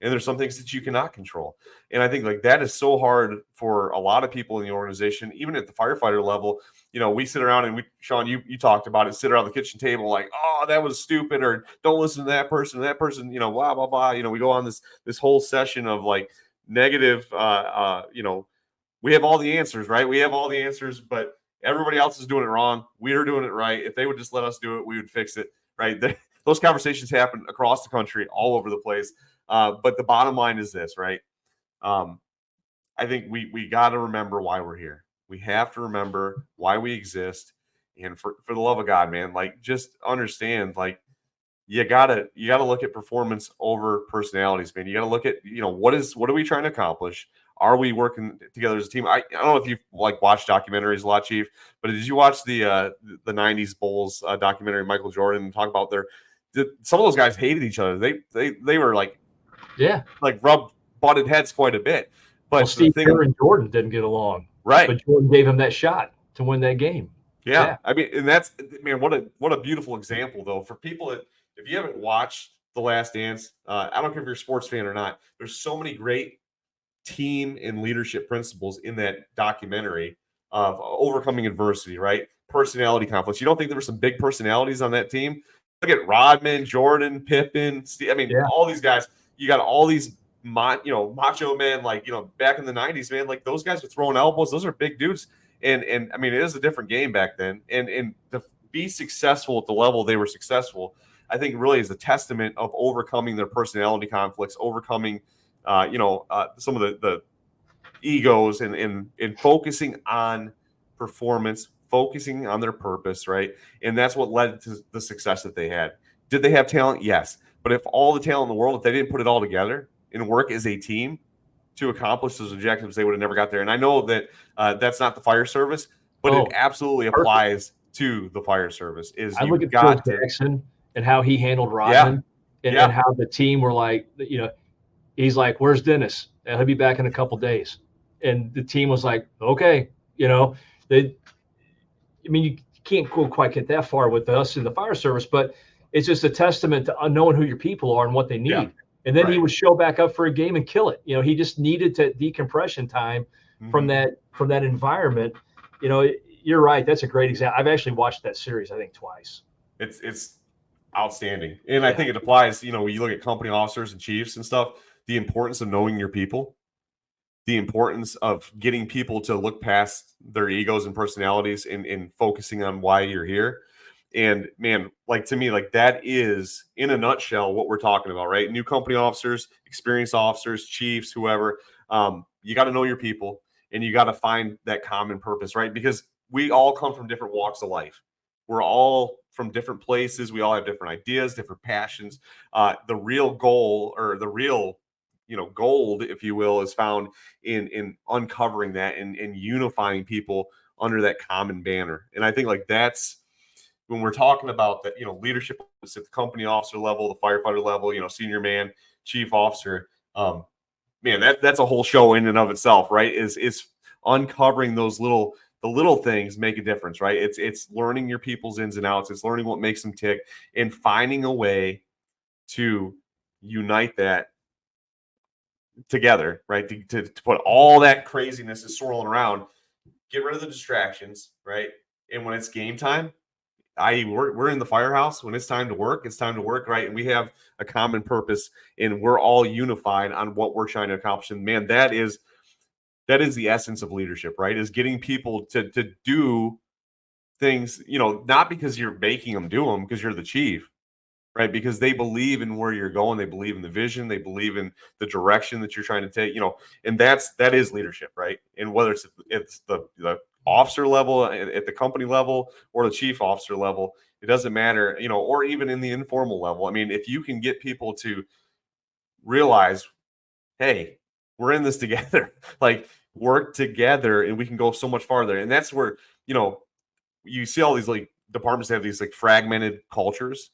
and there's some things that you cannot control. And I think like that is so hard for a lot of people in the organization, even at the firefighter level. We sit around and Sean, you talked about it, sit around the kitchen table like, oh, that was stupid, or don't listen to that person, blah, blah, blah. We go on this whole session of like negative, we have all the answers, right? We have all the answers, but everybody else is doing it wrong. We are doing it right. If they would just let us do it, we would fix it, right? Those conversations happen across the country, all over the place. But the bottom line is this, right? I think we got to remember why we're here. We have to remember why we exist. And for the love of God, man, like just understand, like you gotta look at performance over personalities, man. You gotta look at, what are we trying to accomplish? Are we working together as a team? I don't know if you've like watched documentaries a lot, Chief, but did you watch the 90s Bulls documentary, Michael Jordan, and talk about some of those guys hated each other. They were like, yeah, like butted heads quite a bit. But Steve Kerr and Jordan didn't get along, right? But Jordan gave him that shot to win that game. Yeah. I mean, and that's, man, what a beautiful example though for people that, if you haven't watched The Last Dance, I don't care if you're a sports fan or not. There's so many great team and leadership principles in that documentary of overcoming adversity, right? Personality conflicts. You don't think there were some big personalities on that team? Look at Rodman, Jordan, Pippen, Steve. I mean, all these guys. You got all these, macho men, like, back in the 90s, man, like those guys are throwing elbows. Those are big dudes. And I mean, it is a different game back then. And to be successful at the level they were successful, I think really is a testament of overcoming their personality conflicts, overcoming, some of the egos and focusing on performance, focusing on their purpose, right? And that's what led to the success that they had. Did they have talent? Yes. But if all the talent in the world, if they didn't put it all together and work as a team to accomplish those objectives, they would have never got there. And I know that that's not the fire service, but it absolutely applies to the fire service. I look at Phil Jackson and how he handled Rodman and how the team were like, he's like, where's Dennis? He'll be back in a couple days. And the team was like, okay, you can't quite get that far with us in the fire service, but it's just a testament to knowing who your people are and what they need. Yeah. And then he would show back up for a game and kill it. He just needed to decompression time from that environment. You're right. That's a great example. I've actually watched that series, I think, twice. It's outstanding. And I think it applies, when you look at company officers and chiefs and stuff, the importance of knowing your people, the importance of getting people to look past their egos and personalities and focusing on why you're here. And man, like to me, like that is in a nutshell what we're talking about, right? New company officers, experienced officers, chiefs, whoever. You got to know your people and you got to find that common purpose, right? Because we all come from different walks of life. We're all from different places. We all have different ideas, different passions. The real goal, or the real, gold, if you will, is found in uncovering that and unifying people under that common banner. And I think like that's, when we're talking about that, leadership at the company officer level, the firefighter level, senior man, chief officer, man, that's a whole show in and of itself, right? Is uncovering the little things make a difference, right? It's learning your people's ins and outs. It's learning what makes them tick and finding a way to unite that together, right? To put all that craziness is swirling around, get rid of the distractions, right? And when it's game time, we're in the firehouse. When it's time to work, right? And we have a common purpose, and we're all unified on what we're trying to accomplish. And man, that is the essence of leadership, right? Is getting people to do things, not because you're making them do them, because you're the chief, right? Because they believe in where you're going, they believe in the vision, they believe in the direction that you're trying to take, and that is leadership, right? And whether it's the officer level at the company level or the chief officer level, it doesn't matter, or even in the informal level. I mean, if you can get people to realize, hey, we're in this together, like work together and we can go so much farther. And that's where, you see all these like departments have these like fragmented cultures.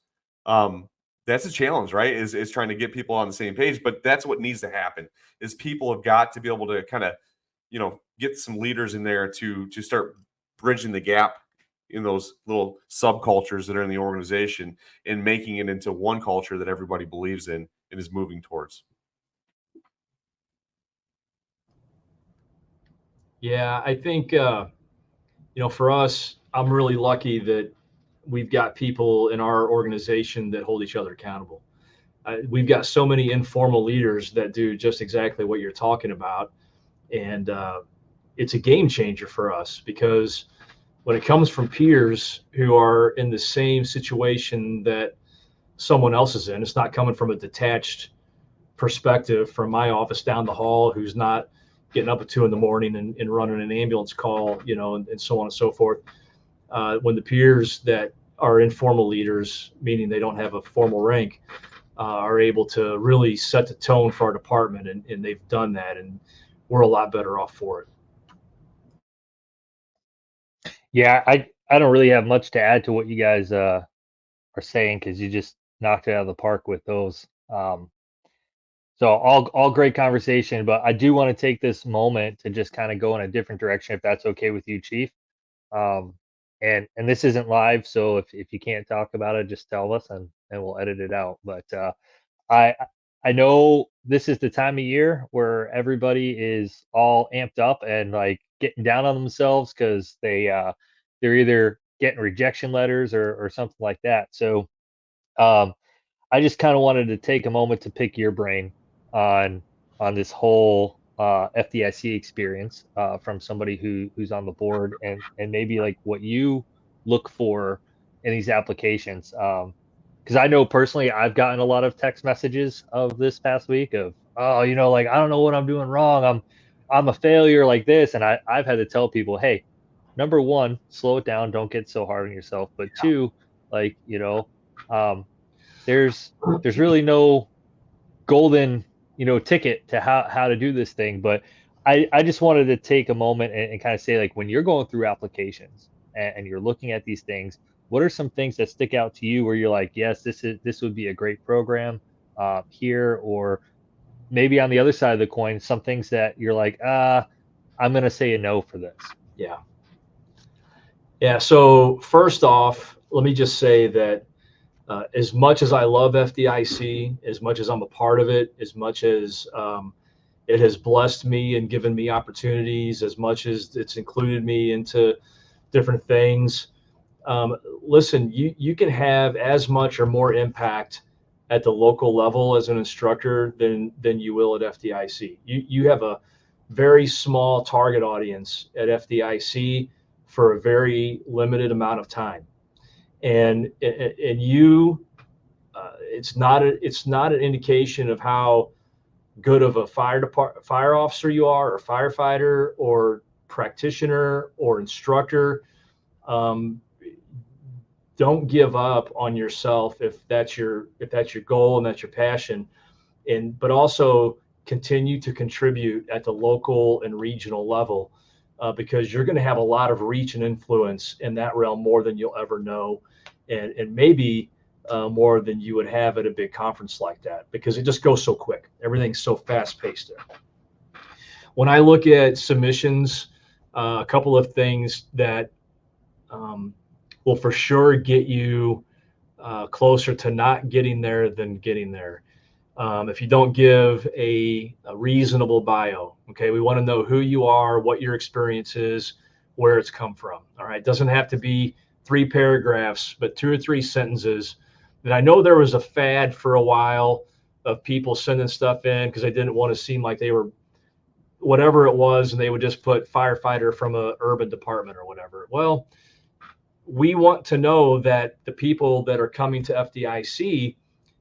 That's a challenge, right? Is trying to get people on the same page, but that's what needs to happen is people have got to be able to kind of get some leaders in there to start bridging the gap in those little subcultures that are in the organization and making it into one culture that everybody believes in and is moving towards. Yeah, I think, for us, I'm really lucky that we've got people in our organization that hold each other accountable. We've got so many informal leaders that do just exactly what you're talking about. And it's a game changer for us, because when it comes from peers who are in the same situation that someone else is in, it's not coming from a detached perspective from my office down the hall, who's not getting up at 2 a.m. and running an ambulance call, and so on and so forth. When the peers that are informal leaders, meaning they don't have a formal rank, are able to really set the tone for our department, and they've done that, and we're a lot better off for it. Yeah, I don't really have much to add to what you guys are saying, because you just knocked it out of the park with those. So all great conversation, but I do want to take this moment to just kind of go in a different direction, if that's okay with you, Chief. And this isn't live, so if you can't talk about it, just tell us, and we'll edit it out. But I I know this is the time of year where everybody is all amped up and like getting down on themselves because they're either getting rejection letters or something like that. So um, I just kind of wanted to take a moment to pick your brain on this whole FDIC experience from somebody who's on the board, and maybe like what you look for in these applications. Because I know personally I've gotten a lot of text messages of this past week of, oh, like I don't know what I'm doing wrong. I'm a failure like this, and I've had to tell people, hey, number one, slow it down, don't get so hard on yourself. But two, like um, there's really no golden ticket to how to do this thing. But I just wanted to take a moment and kind of say, like, when you're going through applications and you're looking at these things, what are some things that stick out to you where you're like, yes, this would be a great program here, or maybe on the other side of the coin, some things that you're like, I'm gonna say a no for this. Yeah. So first off, let me just say that as much as I love FDIC, as much as I'm a part of it, as much as it has blessed me and given me opportunities, as much as it's included me into different things, listen, you can have as much or more impact at the local level as an instructor than you will at FDIC. You have a very small target audience at FDIC for a very limited amount of time. And you, it's not an indication of how good of a fire officer you are, or firefighter, or practitioner, or instructor. Don't give up on yourself if that's your goal and that's your passion, but also continue to contribute at the local and regional level, because you're going to have a lot of reach and influence in that realm, more than you'll ever know, and maybe more than you would have at a big conference like that, because it just goes so quick. Everything's so fast paced there. When I look at submissions, a couple of things that will for sure get you closer to not getting there than getting there. If you don't give a reasonable bio, okay, we want to know who you are, what your experience is, where it's come from. All right, it doesn't have to be 3 paragraphs, but 2 or 3 sentences. And I know there was a fad for a while of people sending stuff in because they didn't want to seem like they were whatever it was, and they would just put firefighter from a urban department or whatever. Well, we want to know that the people that are coming to FDIC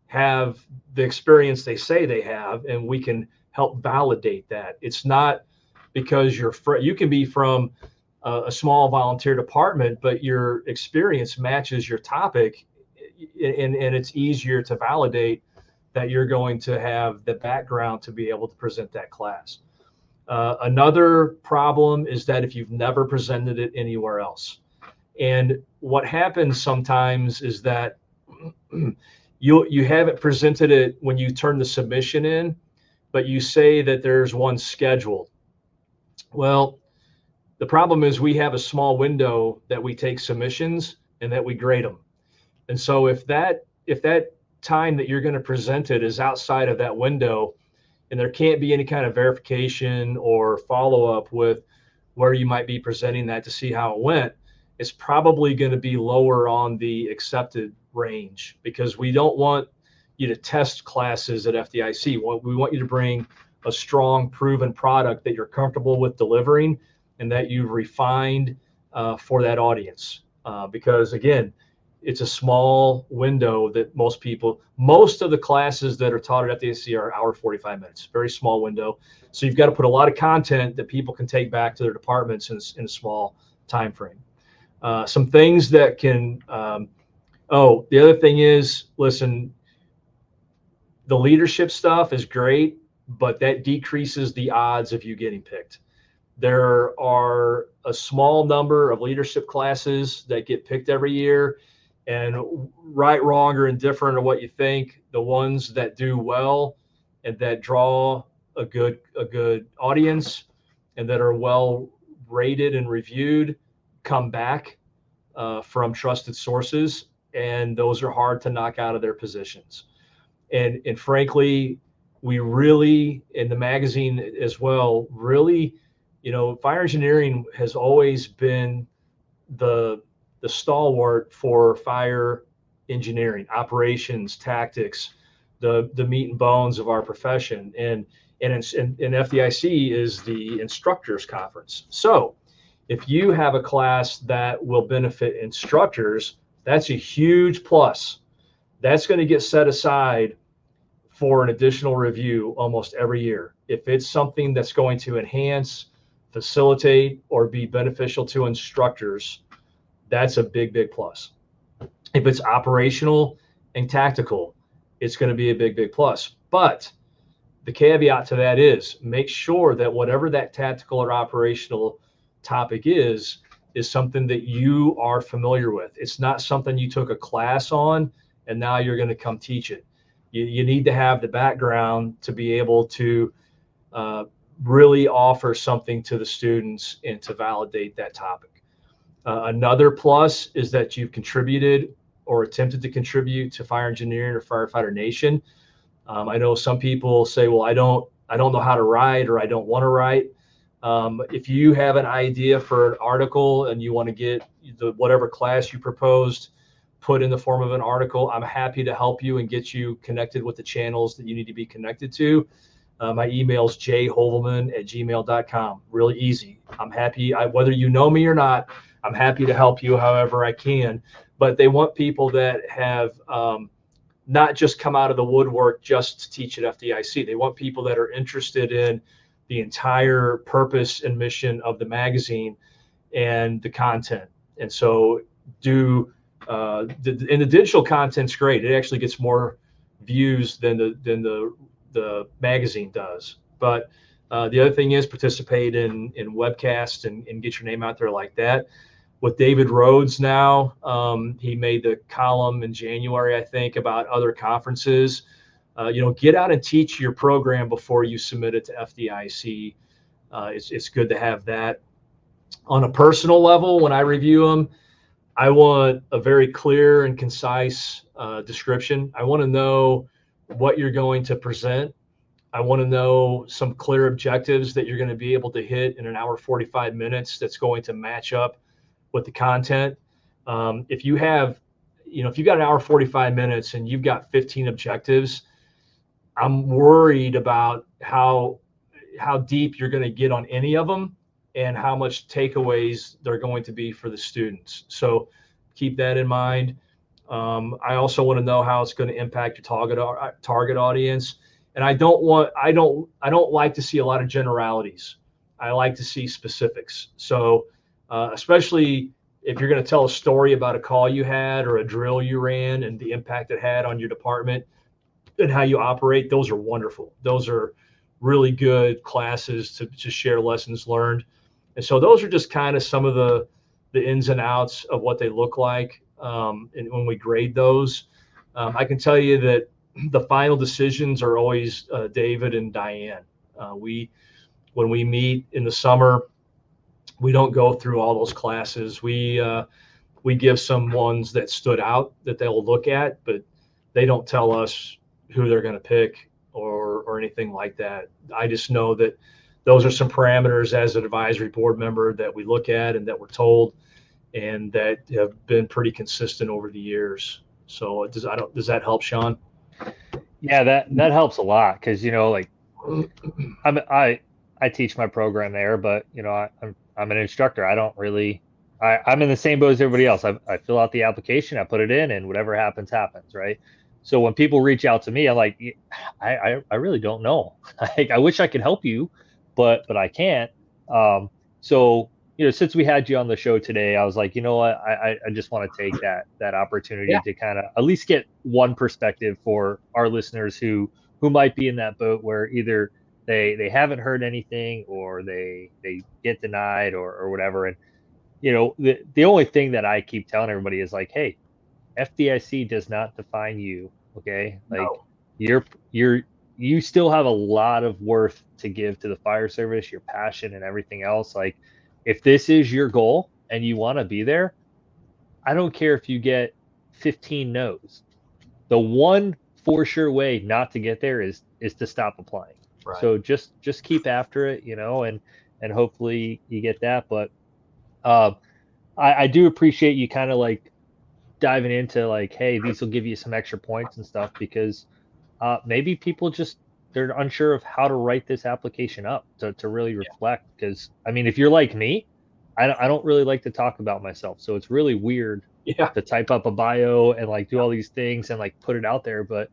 have the experience they say they have, and we can help validate that. It's not because you can be from a small volunteer department, but your experience matches your topic, and it's easier to validate that you're going to have the background to be able to present that class. Another problem is that if you've never presented it anywhere else. And what happens sometimes is that you haven't presented it when you turn the submission in, but you say that there's one scheduled. Well, the problem is we have a small window that we take submissions and that we grade them. And so if that time that you're going to present it is outside of that window, and there can't be any kind of verification or follow-up with where you might be presenting that to see how it went, it's probably going to be lower on the accepted range, because we don't want you to test classes at FDIC. We want you to bring a strong, proven product that you're comfortable with delivering and that you've refined for that audience. Because again, it's a small window that most of the classes that are taught at FDIC are hour 45 minutes, very small window. So you've got to put a lot of content that people can take back to their departments in a small time frame. Some things that can, the other thing is, listen, the leadership stuff is great, but that decreases the odds of you getting picked. There are a small number of leadership classes that get picked every year, and right, wrong, or indifferent, or what you think, the ones that do well and that draw a good audience and that are well rated and reviewed come back from trusted sources, and those are hard to knock out of their positions. And frankly, we really, in the magazine as well, really, fire engineering has always been the stalwart for fire engineering, operations, tactics, the meat and bones of our profession. And FDIC is the instructors conference. So if you have a class that will benefit instructors, that's a huge plus. That's going to get set aside for an additional review almost every year. If it's something that's going to enhance, facilitate, or be beneficial to instructors, that's a big, big plus. If it's operational and tactical, it's going to be a big, big plus. But the caveat to that is make sure that whatever that tactical or operational topic is something that you are familiar with. It's not something you took a class on and now you're going to come teach it. You need to have the background to be able to really offer something to the students and to validate that topic. Another plus is that you've contributed or attempted to contribute to Fire Engineering or Firefighter Nation. I know some people say, well, I don't know how to write, or I don't want to write. If you have an idea for an article and you want to get whatever class you proposed put in the form of an article, I'm happy to help you and get you connected with the channels that you need to be connected to. My email is jhoevelmann@gmail.com. Really easy. I'm happy, whether you know me or not, I'm happy to help you however I can. But they want people that have not just come out of the woodwork just to teach at FDIC. They want people that are interested in the entire purpose and mission of the magazine and the content. And so the digital content's great. It actually gets more views than the magazine does. But the other thing is participate in webcasts and get your name out there like that. With David Rhodes now, he made the column in January, I think, about other conferences. Get out and teach your program before you submit it to FDIC. It's good to have that. On a personal level, when I review them, I want a very clear and concise description. I want to know what you're going to present. I want to know some clear objectives that you're going to be able to hit in an hour 45 minutes that's going to match up with the content. If you got an hour 45 minutes and you've got 15 objectives, I'm worried about how deep you're going to get on any of them and how much takeaways they're going to be for the students. So keep that in mind. I also want to know how it's going to impact your target audience. And I don't like to see a lot of generalities. I like to see specifics. So especially if you're going to tell a story about a call you had or a drill you ran and the impact it had on your department and how you operate, those are wonderful. Those are really good classes to share lessons learned. And so those are just kind of some of the ins and outs of what they look like. And when we grade those, I can tell you that the final decisions are always David and Diane. We when we meet in the summer, we don't go through all those classes. We give some ones that stood out that they'll look at, but they don't tell us who they're going to pick or anything like that. I just know that those are some parameters as an advisory board member that we look at and that we're told, and that have been pretty consistent over the years. So does that help, Sean? Yeah, that helps a lot, because like I teach my program there, but I'm an instructor. I don't really I'm in the same boat as everybody else. I fill out the application, I put it in, and whatever happens, happens, right? So when people reach out to me, I'm like, I really don't know. I wish I could help you, but I can't. So since we had you on the show today, I was like, you know what, I just want to take that opportunity to kind of at least get one perspective for our listeners who might be in that boat where either they haven't heard anything, or they get denied, or whatever. And the only thing that I keep telling everybody is like, hey, FDIC does not define you. Okay. Like you still have a lot of worth to give to the fire service, your passion and everything else. Like, if this is your goal and you want to be there, I don't care if you get 15 no's. The one for sure way not to get there is to stop applying. Right. So just keep after it, and hopefully you get that. But I do appreciate you kind of like diving into like, hey, these will give you some extra points and stuff, because maybe people they're unsure of how to write this application up to really reflect. Because I mean, if you're like me, I don't really like to talk about myself, so it's really weird to type up a bio and like do all these things and like put it out there. But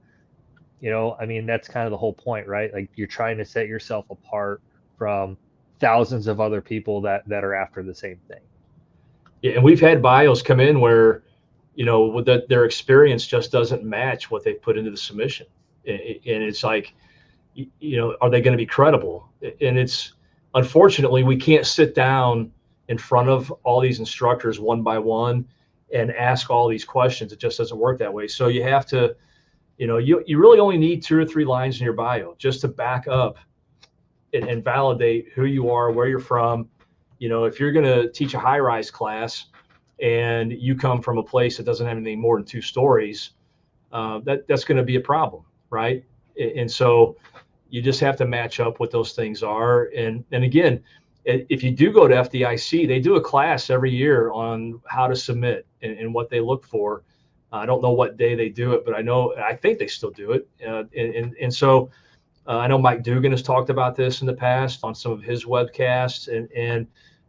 I mean, that's kind of the whole point, right? Like, you're trying to set yourself apart from thousands of other people that are after the same thing. Yeah, and we've had bios come in where their experience just doesn't match what they put into the submission, and it's like, are they going to be credible? And it's, unfortunately, we can't sit down in front of all these instructors one by one and ask all these questions. It just doesn't work that way. So you have to, you really only need 2 or 3 lines in your bio just to back up and validate who you are, where you're from. If you're going to teach a high-rise class and you come from a place that doesn't have anything more than 2 stories, that's going to be a problem, right? And so you just have to match up what those things are. And again, if you do go to FDIC, they do a class every year on how to submit and what they look for. I don't know what day they do it, but I think they still do it. And so I know Mike Dugan has talked about this in the past on some of his webcasts.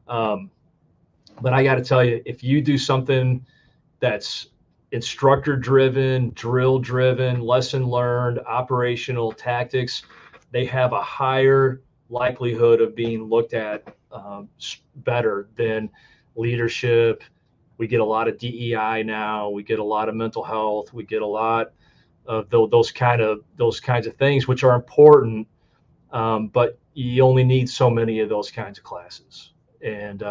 But I got to tell you, if you do something that's instructor driven, drill driven, lesson learned, operational tactics, they have a higher likelihood of being looked at better than leadership. We get a lot of DEI now. We get a lot of mental health. We get a lot of those kinds of things, which are important. But you only need so many of those kinds of classes. And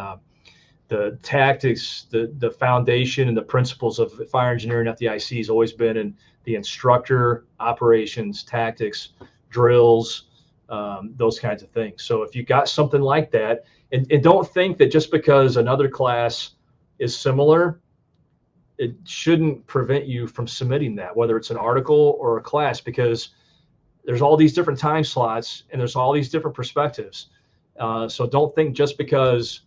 the tactics, the foundation and the principles of fire engineering FDIC has always been in the instructor, operations, tactics, drills, those kinds of things. So if you got something like that, and don't think that just because another class is similar, it shouldn't prevent you from submitting that, whether it's an article or a class, because there's all these different time slots and there's all these different perspectives. So don't think just because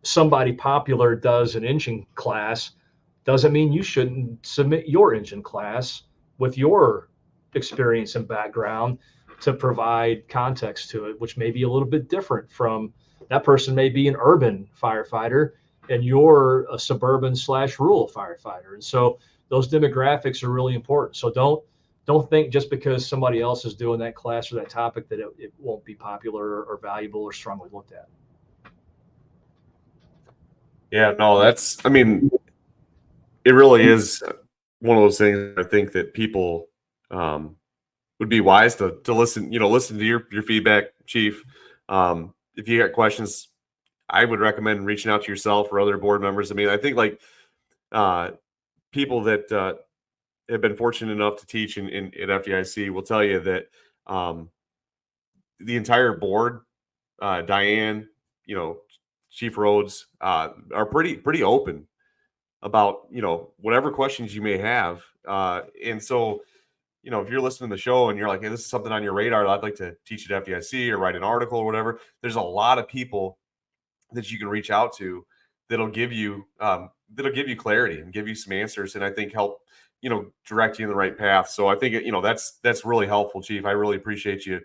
somebody popular does an engine class doesn't mean you shouldn't submit your engine class with your experience and background to provide context to it, which may be a little bit different from that person. May be an urban firefighter and you're a suburban / rural firefighter. And so those demographics are really important. So don't think just because somebody else is doing that class or that topic that it won't be popular or valuable or strongly looked at. Yeah, no, I mean, it really is one of those things. I think that people would be wise to listen to your feedback, Chief. If you got questions, I would recommend reaching out to yourself or other board members. I mean, I think like people that have been fortunate enough to teach in FDIC will tell you that the entire board, Diane, Chief Rhodes, are pretty open about, whatever questions you may have. And so, if you're listening to the show and you're like, hey, this is something on your radar, I'd like to teach at FDIC or write an article or whatever. There's a lot of people that you can reach out to that'll give you clarity and give you some answers, and I think help, direct you in the right path. So I think, that's really helpful, Chief. I really appreciate you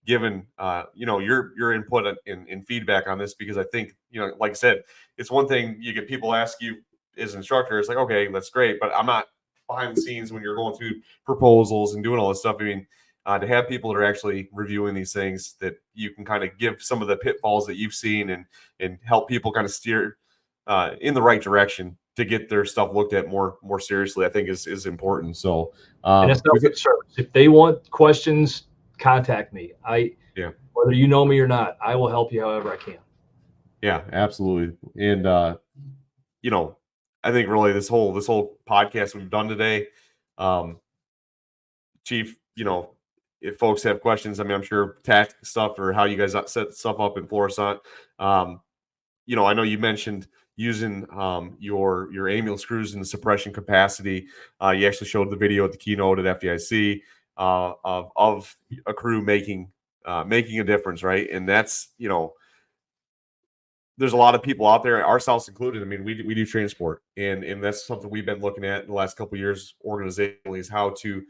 giving, your input and feedback on this, because I think, like I said, it's one thing you get people ask you as an instructor, it's like, okay, that's great, but I'm not behind the scenes when you're going through proposals and doing all this stuff. I mean, to have people that are actually reviewing these things, that you can kind of give some of the pitfalls that you've seen and help people kind of steer in the right direction to get their stuff looked at more seriously, I think is important. So, and that's not good service. If they want questions, contact me. Whether you know me or not, I will help you however I can. Yeah, absolutely. And I think really this whole podcast we've done today, Chief, if folks have questions, I mean, I'm sure tactic stuff or how you guys set stuff up in Florissant. I know you mentioned using your ambulance crews in the suppression capacity. You actually showed the video at the keynote at FDIC of a crew making a difference, right? And that's, there's a lot of people out there, ourselves included. I mean, we do transport, and that's something we've been looking at in the last couple of years organizationally, is how to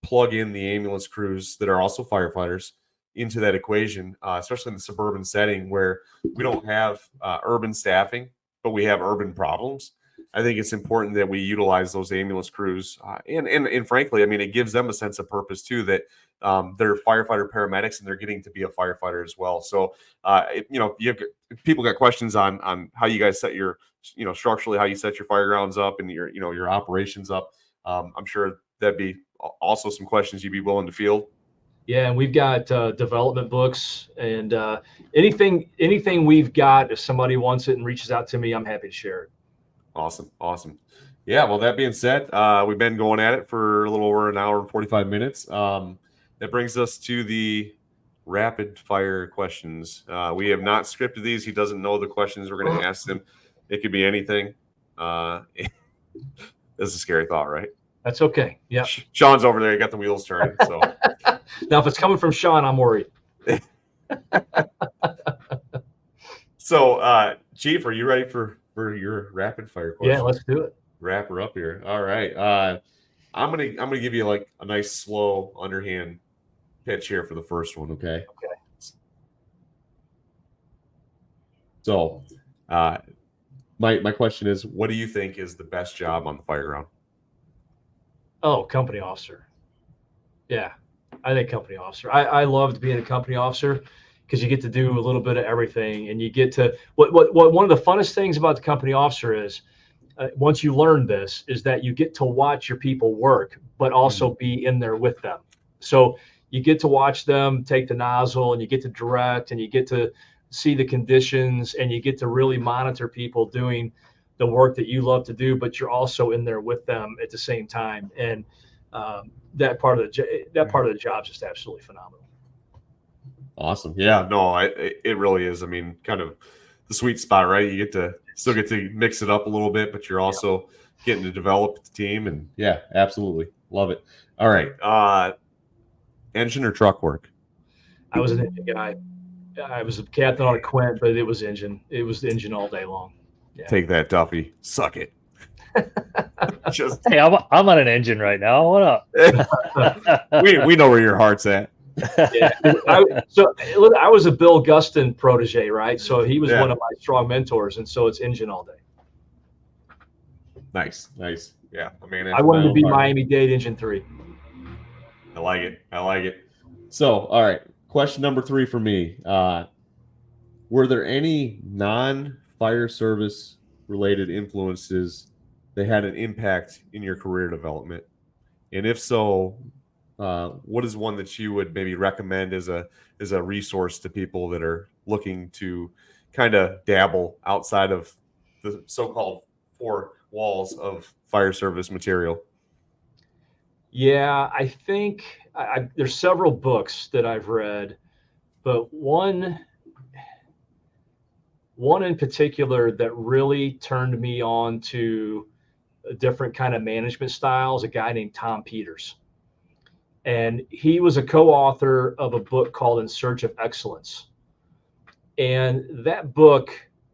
plug in the ambulance crews that are also firefighters into that equation, especially in the suburban setting where we don't have urban staffing, but we have urban problems. I think it's important that we utilize those ambulance crews, and frankly, I mean, it gives them a sense of purpose too, that they're firefighter paramedics and they're getting to be a firefighter as well. So, if people got questions on how you guys set your, structurally how you set your fire grounds up and your operations up, I'm sure that'd be also some questions you'd be willing to field. Yeah, and we've got development books and anything we've got. If somebody wants it and reaches out to me, I'm happy to share it. Awesome. Yeah, well, that being said, we've been going at it for a little over an hour and 45 minutes. That brings us to the rapid fire questions. We have not scripted these. He doesn't know the questions we're going to ask him. It could be anything. This is a scary thought, right? That's okay. Yeah. Sean's over there. He got the wheels turning. So now, if it's coming from Sean, I'm worried. So, Chief, are you ready for your rapid fire question? Yeah, let's do it. Wrap her up here. All right. I'm gonna give you like a nice slow underhand pitch here for the first one. Okay. So, my question is, what do you think is the best job on the fire ground? Oh, company officer. Yeah, I think company officer. I loved being a company officer because you get to do a little bit of everything, and you get to what one of the funnest things about the company officer is, once you learn this, is that you get to watch your people work, but also be in there with them. So you get to watch them take the nozzle, and you get to direct, and you get to see the conditions, and you get to really monitor people doing the work that you love to do, but you're also in there with them at the same time. And that part of the job is just absolutely phenomenal. Awesome. Yeah, no, it really is. I mean, kind of the sweet spot, right? You still get to mix it up a little bit, but you're also getting to develop the team. And yeah, absolutely. Love it. All right. Engine or truck work? I was an engine guy. I was a captain on a Quint, but it was engine. It was the engine all day long. Yeah. Take that, Duffy. Suck it. Hey, I'm on an engine right now. What up? we know where your heart's at. Yeah. I was a Bill Guston protege, right? So he was one of my strong mentors, and so it's engine all day. Nice. Yeah, I wanted to be Miami-Dade Engine 3. I like it. So, all right. Question number 3 for me. Were there any non-fire service related influences that had an impact in your career development? And if so, what is one that you would maybe recommend as a resource to people that are looking to kind of dabble outside of the so-called 4 walls of fire service material? Yeah, I think there's several books that I've read but one in particular that really turned me on to a different kind of management style is a guy named Tom Peters. And he was a co-author of a book called In Search of Excellence. And that book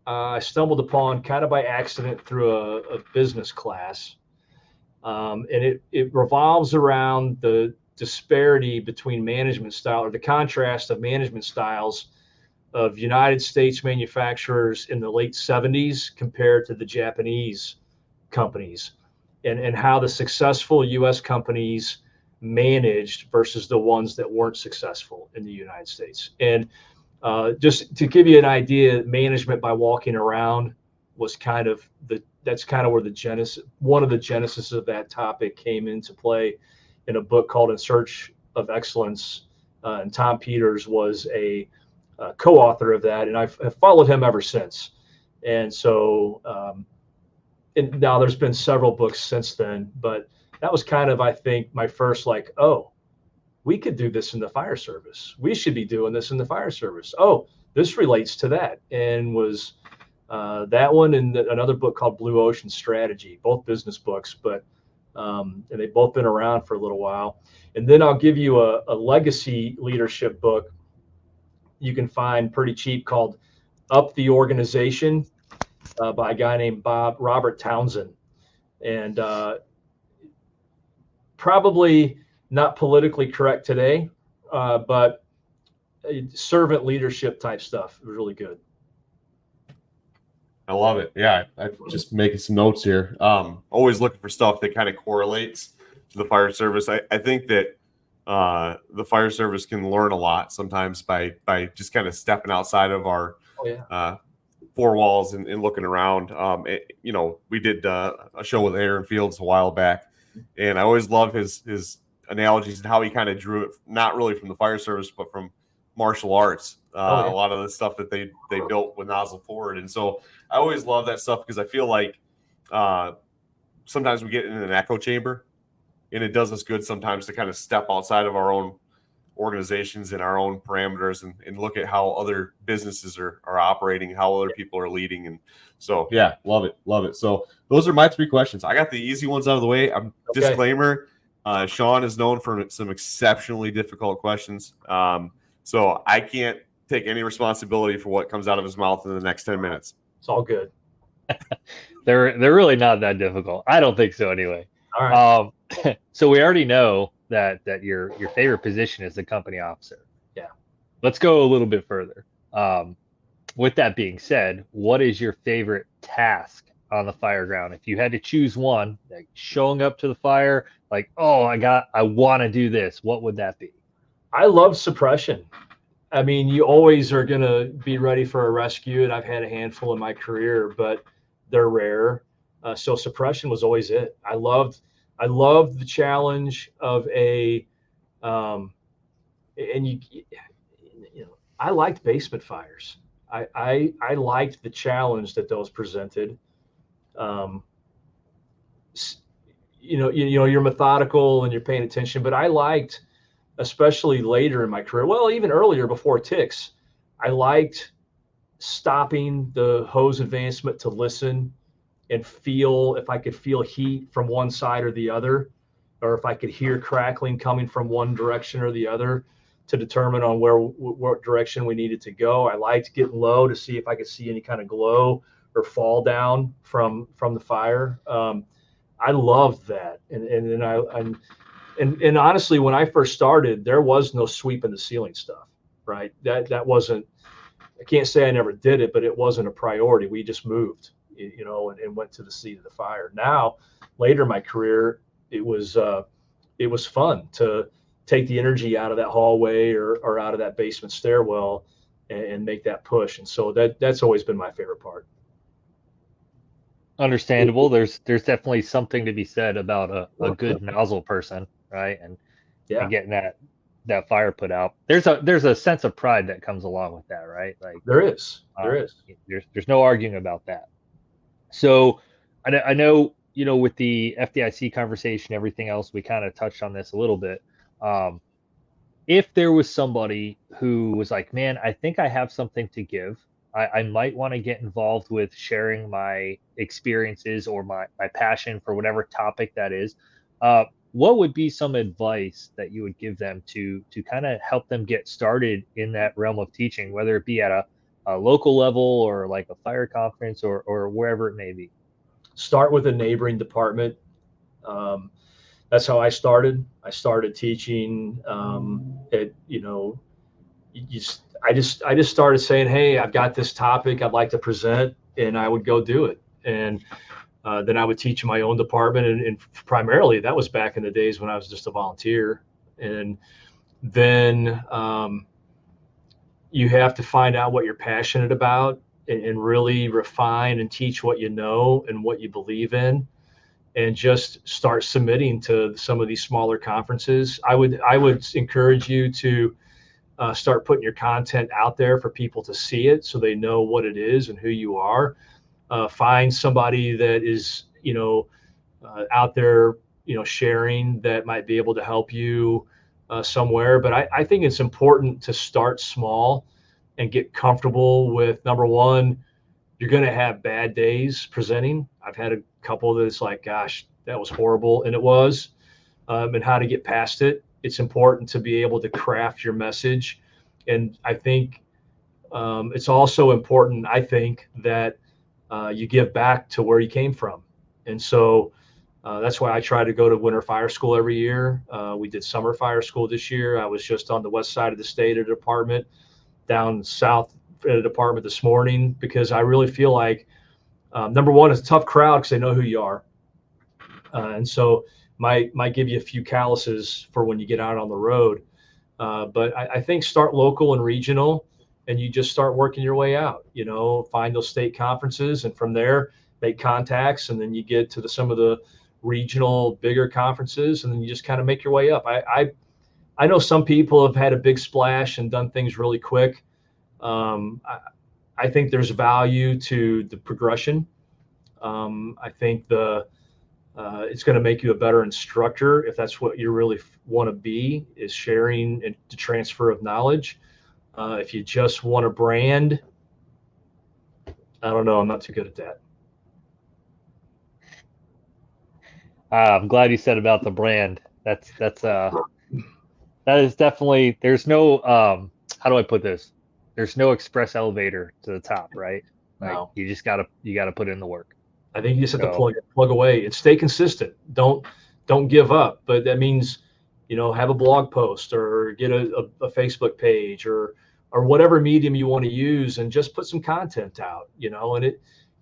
I stumbled upon kind of by accident through a business class. And it revolves around the disparity between management style, or the contrast of management styles of United States manufacturers in the late 70s compared to the Japanese companies, and how the successful US companies managed versus the ones that weren't successful in the United States. And just to give you an idea, management by walking around was kind of that's kind of where one of the genesis of that topic came into play in a book called In Search of Excellence. And Tom Peters was a co-author of that, and I've followed him ever since. And so, and now there's been several books since then, but that was kind of, I think, my first like, oh, we could do this in the fire service. We should be doing this in the fire service. Oh, this relates to that. And was that one and another book called Blue Ocean Strategy, both business books, but and they've both been around for a little while. And then I'll give you a legacy leadership book you can find pretty cheap called Up the Organization by a guy named Robert Townsend. And probably not politically correct today, but servant leadership type stuff. It was really good. I love it. Yeah, I'm just making some notes here. Always looking for stuff that kind of correlates to the fire service. I think that the fire service can learn a lot sometimes by just kind of stepping outside of our four walls and looking around. We did a show with Aaron Fields a while back, and I always love his analogies and how he kind of drew it, not really from the fire service, but from martial arts. A lot of the stuff that they built with Nozzle Forward. And so I always love that stuff because I feel like sometimes we get in an echo chamber, and it does us good sometimes to kind of step outside of our own organizations and our own parameters and look at how other businesses are operating, how other people are leading. And so, yeah, love it. Love it. So those are my three questions. I got the easy ones out of the way. Disclaimer, Sean is known for some exceptionally difficult questions. So I can't take any responsibility for what comes out of his mouth in the next 10 minutes. It's all good. They're really not that difficult. I don't think so anyway. All right. So we already know that your favorite position is the company officer. Yeah. Let's go a little bit further. With that being said, what is your favorite task on the fire ground? If you had to choose one, like showing up to the fire, like, oh, I want to do this, what would that be? I love suppression. I mean, you always are going to be ready for a rescue, and I've had a handful in my career, but they're rare. So suppression was always it. I loved the challenge of I liked basement fires. I liked the challenge that those presented. You're methodical and you're paying attention, but I liked, especially later in my career, well, even earlier before ticks, I liked stopping the hose advancement to listen and feel if I could feel heat from one side or the other, or if I could hear crackling coming from one direction or the other to determine on what direction we needed to go. I liked getting low to see if I could see any kind of glow or fall down from the fire. I loved that. And honestly, when I first started, there was no sweep in the ceiling stuff, right? That wasn't, I can't say I never did it, but it wasn't a priority. We just moved, and went to the seat of the fire. Now, later in my career, it was fun to take the energy out of that hallway or out of that basement stairwell and make that push. And so that's always been my favorite part. Understandable. There's definitely something to be said about a good nozzle person, right? And getting that fire put out. There's a sense of pride that comes along with that, right? Like there is. There's no arguing about that. So I know, with the FDIC conversation, everything else, we kind of touched on this a little bit. if there was somebody who was like, man, I think I have something to give. I might want to get involved with sharing my experiences or my passion for whatever topic that is. What would be some advice that you would give them to kind of help them get started in that realm of teaching, whether it be at a local level or like a fire conference or wherever it may be? Start with a neighboring department. Um, that's how I started. I started teaching at, I just started saying, hey, I've got this topic I'd like to present, and I would go do it. And then I would teach in my own department, and primarily that was back in the days when I was just a volunteer. And then you have to find out what you're passionate about, and really refine and teach what you know and what you believe in, and just start submitting to some of these smaller conferences. I would encourage you to start putting your content out there for people to see it, so they know what it is and who you are. Find somebody that is, out there, sharing, that might be able to help you somewhere. But I think it's important to start small and get comfortable with, number one, you're going to have bad days presenting. I've had a couple that's like, gosh, that was horrible. And it was, and how to get past it. It's important to be able to craft your message. And I think it's also important, I think, that you give back to where you came from. And so that's why I try to go to winter fire school every year. We did summer fire school this year. I was just on the west side of the state at a department, down south at a department this morning, because I really feel like, number one, it's a tough crowd because they know who you are. And so might give you a few calluses for when you get out on the road. But I think start local and regional, and you just start working your way out. Find those state conferences, and from there make contacts, and then you get to some of the regional bigger conferences, and then you just kind of make your way up. I know some people have had a big splash and done things really quick. I think there's value to the progression. I think it's going to make you a better instructor if that's what you really want to be, is sharing and the transfer of knowledge. If you just want a brand, I don't know. I'm not too good at that. I'm glad you said about the brand. That is definitely, there's no, how do I put this? There's no express elevator to the top, right? Like, No. you gotta put in the work. I think you just have to plug away and stay consistent. Don't give up. But that means, have a blog post, or get a Facebook page, or whatever medium you want to use, and just put some content out,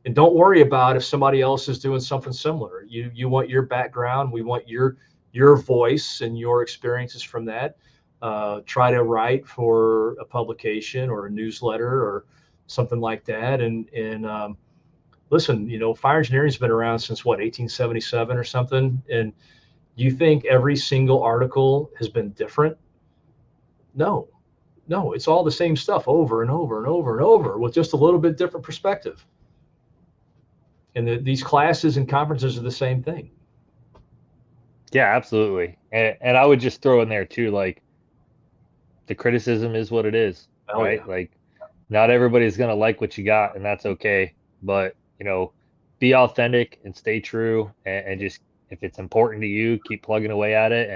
and don't worry about if somebody else is doing something similar. You want your background. We want your voice and your experiences from that. Try to write for a publication or a newsletter or something like that. And listen, fire engineering has been around since 1877 or something. And you think every single article has been different? No, it's all the same stuff over and over and over and over, with just a little bit different perspective. And these classes and conferences are the same thing. Yeah, absolutely. And I would just throw in there too, like, the criticism is what it is, right? Yeah. Like, not everybody's going to like what you got, and that's okay. But, be authentic and stay true, and just, if it's important to you, keep plugging away at it.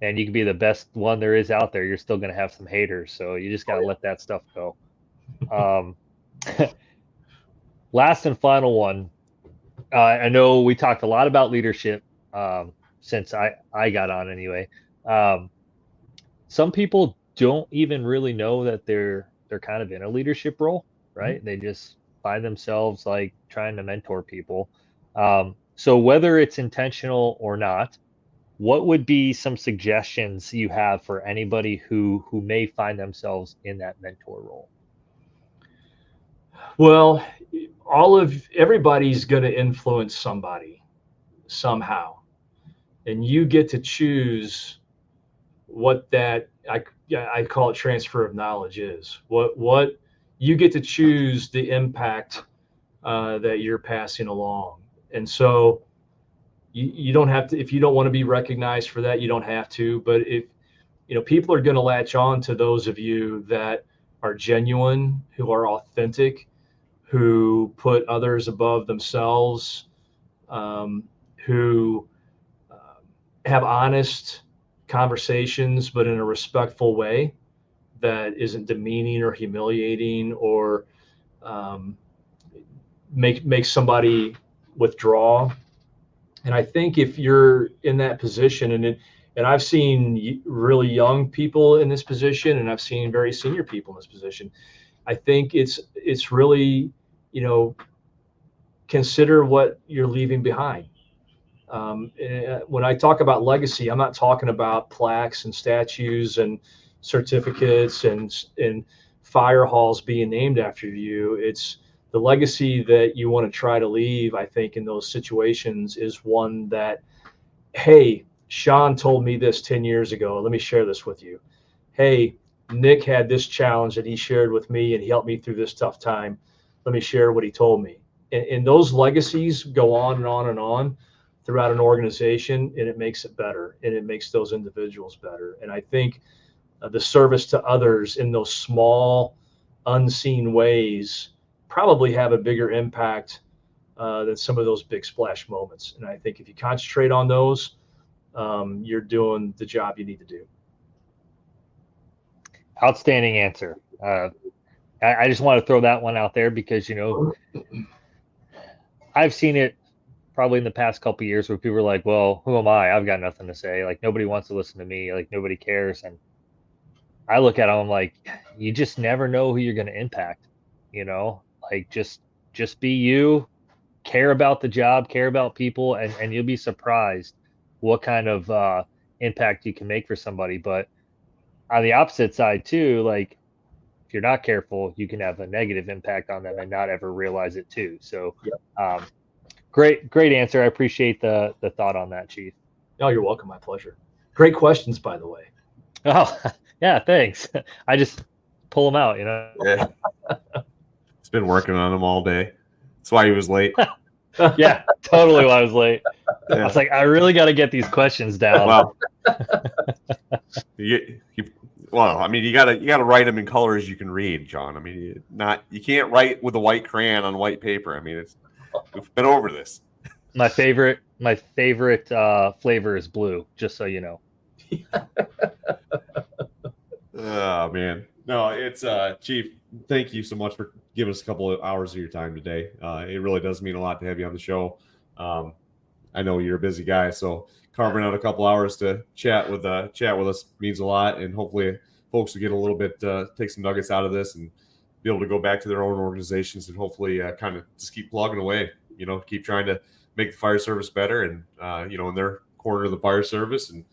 And you can be the best one there is out there. You're still going to have some haters. So you just got to let that stuff go. Last and final one. I know we talked a lot about leadership since I got on anyway. Some people don't even really know that they're kind of in a leadership role, right? Mm-hmm. They just find themselves like trying to mentor people. So whether it's intentional or not, what would be some suggestions you have for anybody who may find themselves in that mentor role? Well, everybody's going to influence somebody somehow, and you get to choose what that, I call it transfer of knowledge, is. What you get to choose the impact that you're passing along. And so you don't have to, if you don't want to be recognized for that, you don't have to. But people are going to latch on to those of you that are genuine, who are authentic, who put others above themselves, who have honest conversations, but in a respectful way that isn't demeaning or humiliating or make somebody withdraw. And I think if you're in that position, and I've seen really young people in this position, and I've seen very senior people in this position, I think it's really, consider what you're leaving behind. When I talk about legacy, I'm not talking about plaques and statues and certificates and fire halls being named after you. It's the legacy that you want to try to leave, I think, in those situations is one that, hey, Sean told me this 10 years ago. Let me share this with you. Hey, Nick had this challenge that he shared with me, and he helped me through this tough time. Let me share what he told me. And those legacies go on and on and on throughout an organization, and it makes it better, and it makes those individuals better. And I think the service to others in those small, unseen ways probably have a bigger impact than some of those big splash moments. And I think if you concentrate on those, you're doing the job you need to do. Outstanding answer. I just want to throw that one out there because, I've seen it probably in the past couple of years where people are like, well, who am I? I've got nothing to say. Like, nobody wants to listen to me. Like, nobody cares. And I look at them, I'm like, you just never know who you're going to impact, like just be you, care about the job, care about people, and you'll be surprised what kind of impact you can make for somebody. But on the opposite side too, like if you're not careful, you can have a negative impact on them and not ever realize it too. So great answer. I appreciate the thought on that, Chief. Oh, you're welcome. My pleasure. Great questions, by the way. Oh, yeah, thanks. I just pull them out, Yeah. He's been working on them all day. That's why he was late. Yeah, totally why I was late. Yeah. I was like, I really got to get these questions down. Well, you gotta write them in colors you can read, John. I mean, you can't write with a white crayon on white paper. I mean, we've been over this. My favorite flavor is blue, just so you know. Oh man, no, it's Chief. Thank you so much for giving us a couple of hours of your time today. It really does mean a lot to have you on the show. I know you're a busy guy, so carving out a couple hours to chat with us means a lot, and hopefully folks will get a little bit, take some nuggets out of this and be able to go back to their own organizations and hopefully kind of just keep plugging away, keep trying to make the fire service better and, in their corner of the fire service. And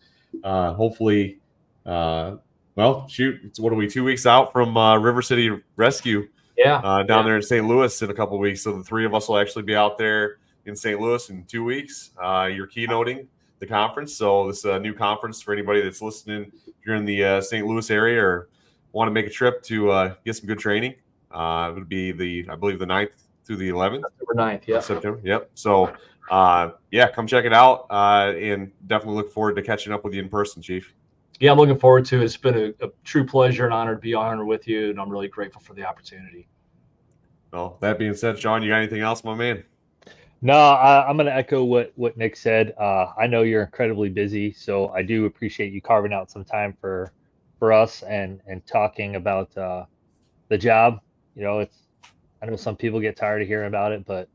hopefully, well, shoot, what are we, 2 weeks out from River City Rescue down there in St. Louis in a couple of weeks. So the three of us will actually be out there in St. Louis in 2 weeks. You're keynoting the conference. So this is a new conference for anybody that's listening. If you're in the St. Louis area or want to make a trip to get some good training, it would be I believe the 9th through the 11th. September 9th, yeah. September, yep. So, come check it out, and definitely look forward to catching up with you in person, Chief. Yeah, I'm looking forward to it. It's been a true pleasure and honor to be on with you, and I'm really grateful for the opportunity. Well, that being said, Sean, you got anything else, my man? No, I'm going to echo what Nick said. I know you're incredibly busy, so I do appreciate you carving out some time for us and talking about the job. I know some people get tired of hearing about it, but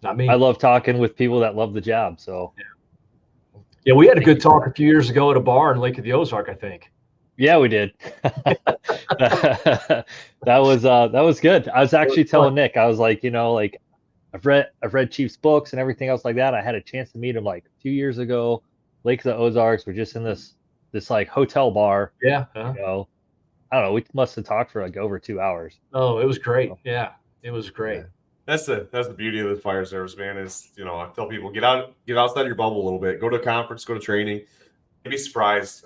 not me. I love talking with people that love the job. So yeah, we had a good talk a few years ago at a bar in Lake of the Ozark, I think. Yeah, we did. That was good. I was actually telling Nick, I was like, I've read Chief's books and everything else like that. I had a chance to meet him like 2 years ago. Lake of the Ozarks. We're just in this like hotel bar. Yeah. I don't know. We must have talked for like over 2 hours. Oh, it was great. Yeah, it was great. Yeah. That's the beauty of the fire service, man. Is I tell people get outside your bubble a little bit. Go to a conference, go to training. You'd be surprised.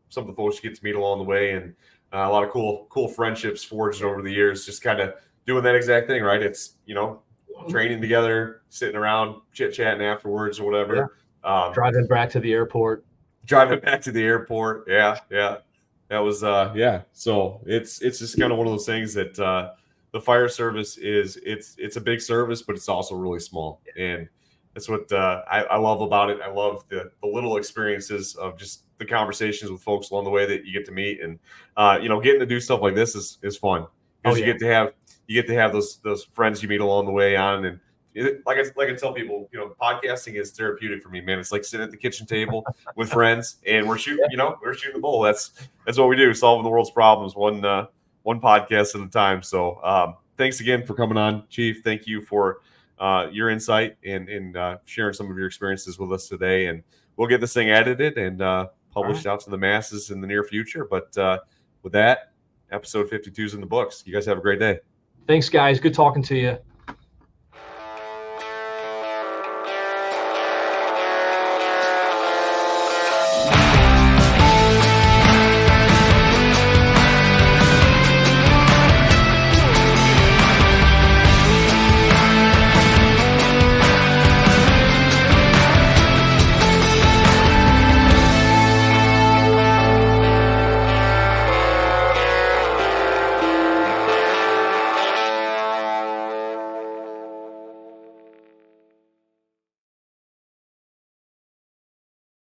Some of the folks you get to meet along the way, and a lot of cool friendships forged over the years. Just kind of doing that exact thing, right? It's training together, sitting around, chit chatting afterwards or whatever. Yeah. Driving back to the airport. driving back to the airport. Yeah. That was yeah. So it's just kind of one of those things that the fire service it's a big service, but it's also really small, and that's what I love about it. I love the little experiences of just the conversations with folks along the way that you get to meet, and getting to do stuff like this is fun because you get to have those friends you meet along the way on, and like I tell people, podcasting is therapeutic for me, man. It's like sitting at the kitchen table with friends, and we're shooting the bull. That's what we do, solving the world's problems one podcast at a time. So thanks again for coming on, Chief. Thank you for your insight and sharing some of your experiences with us today. And we'll get this thing edited and published out to the masses in the near future. But with that, episode 52 is in the books. You guys have a great day. Thanks, guys. Good talking to you.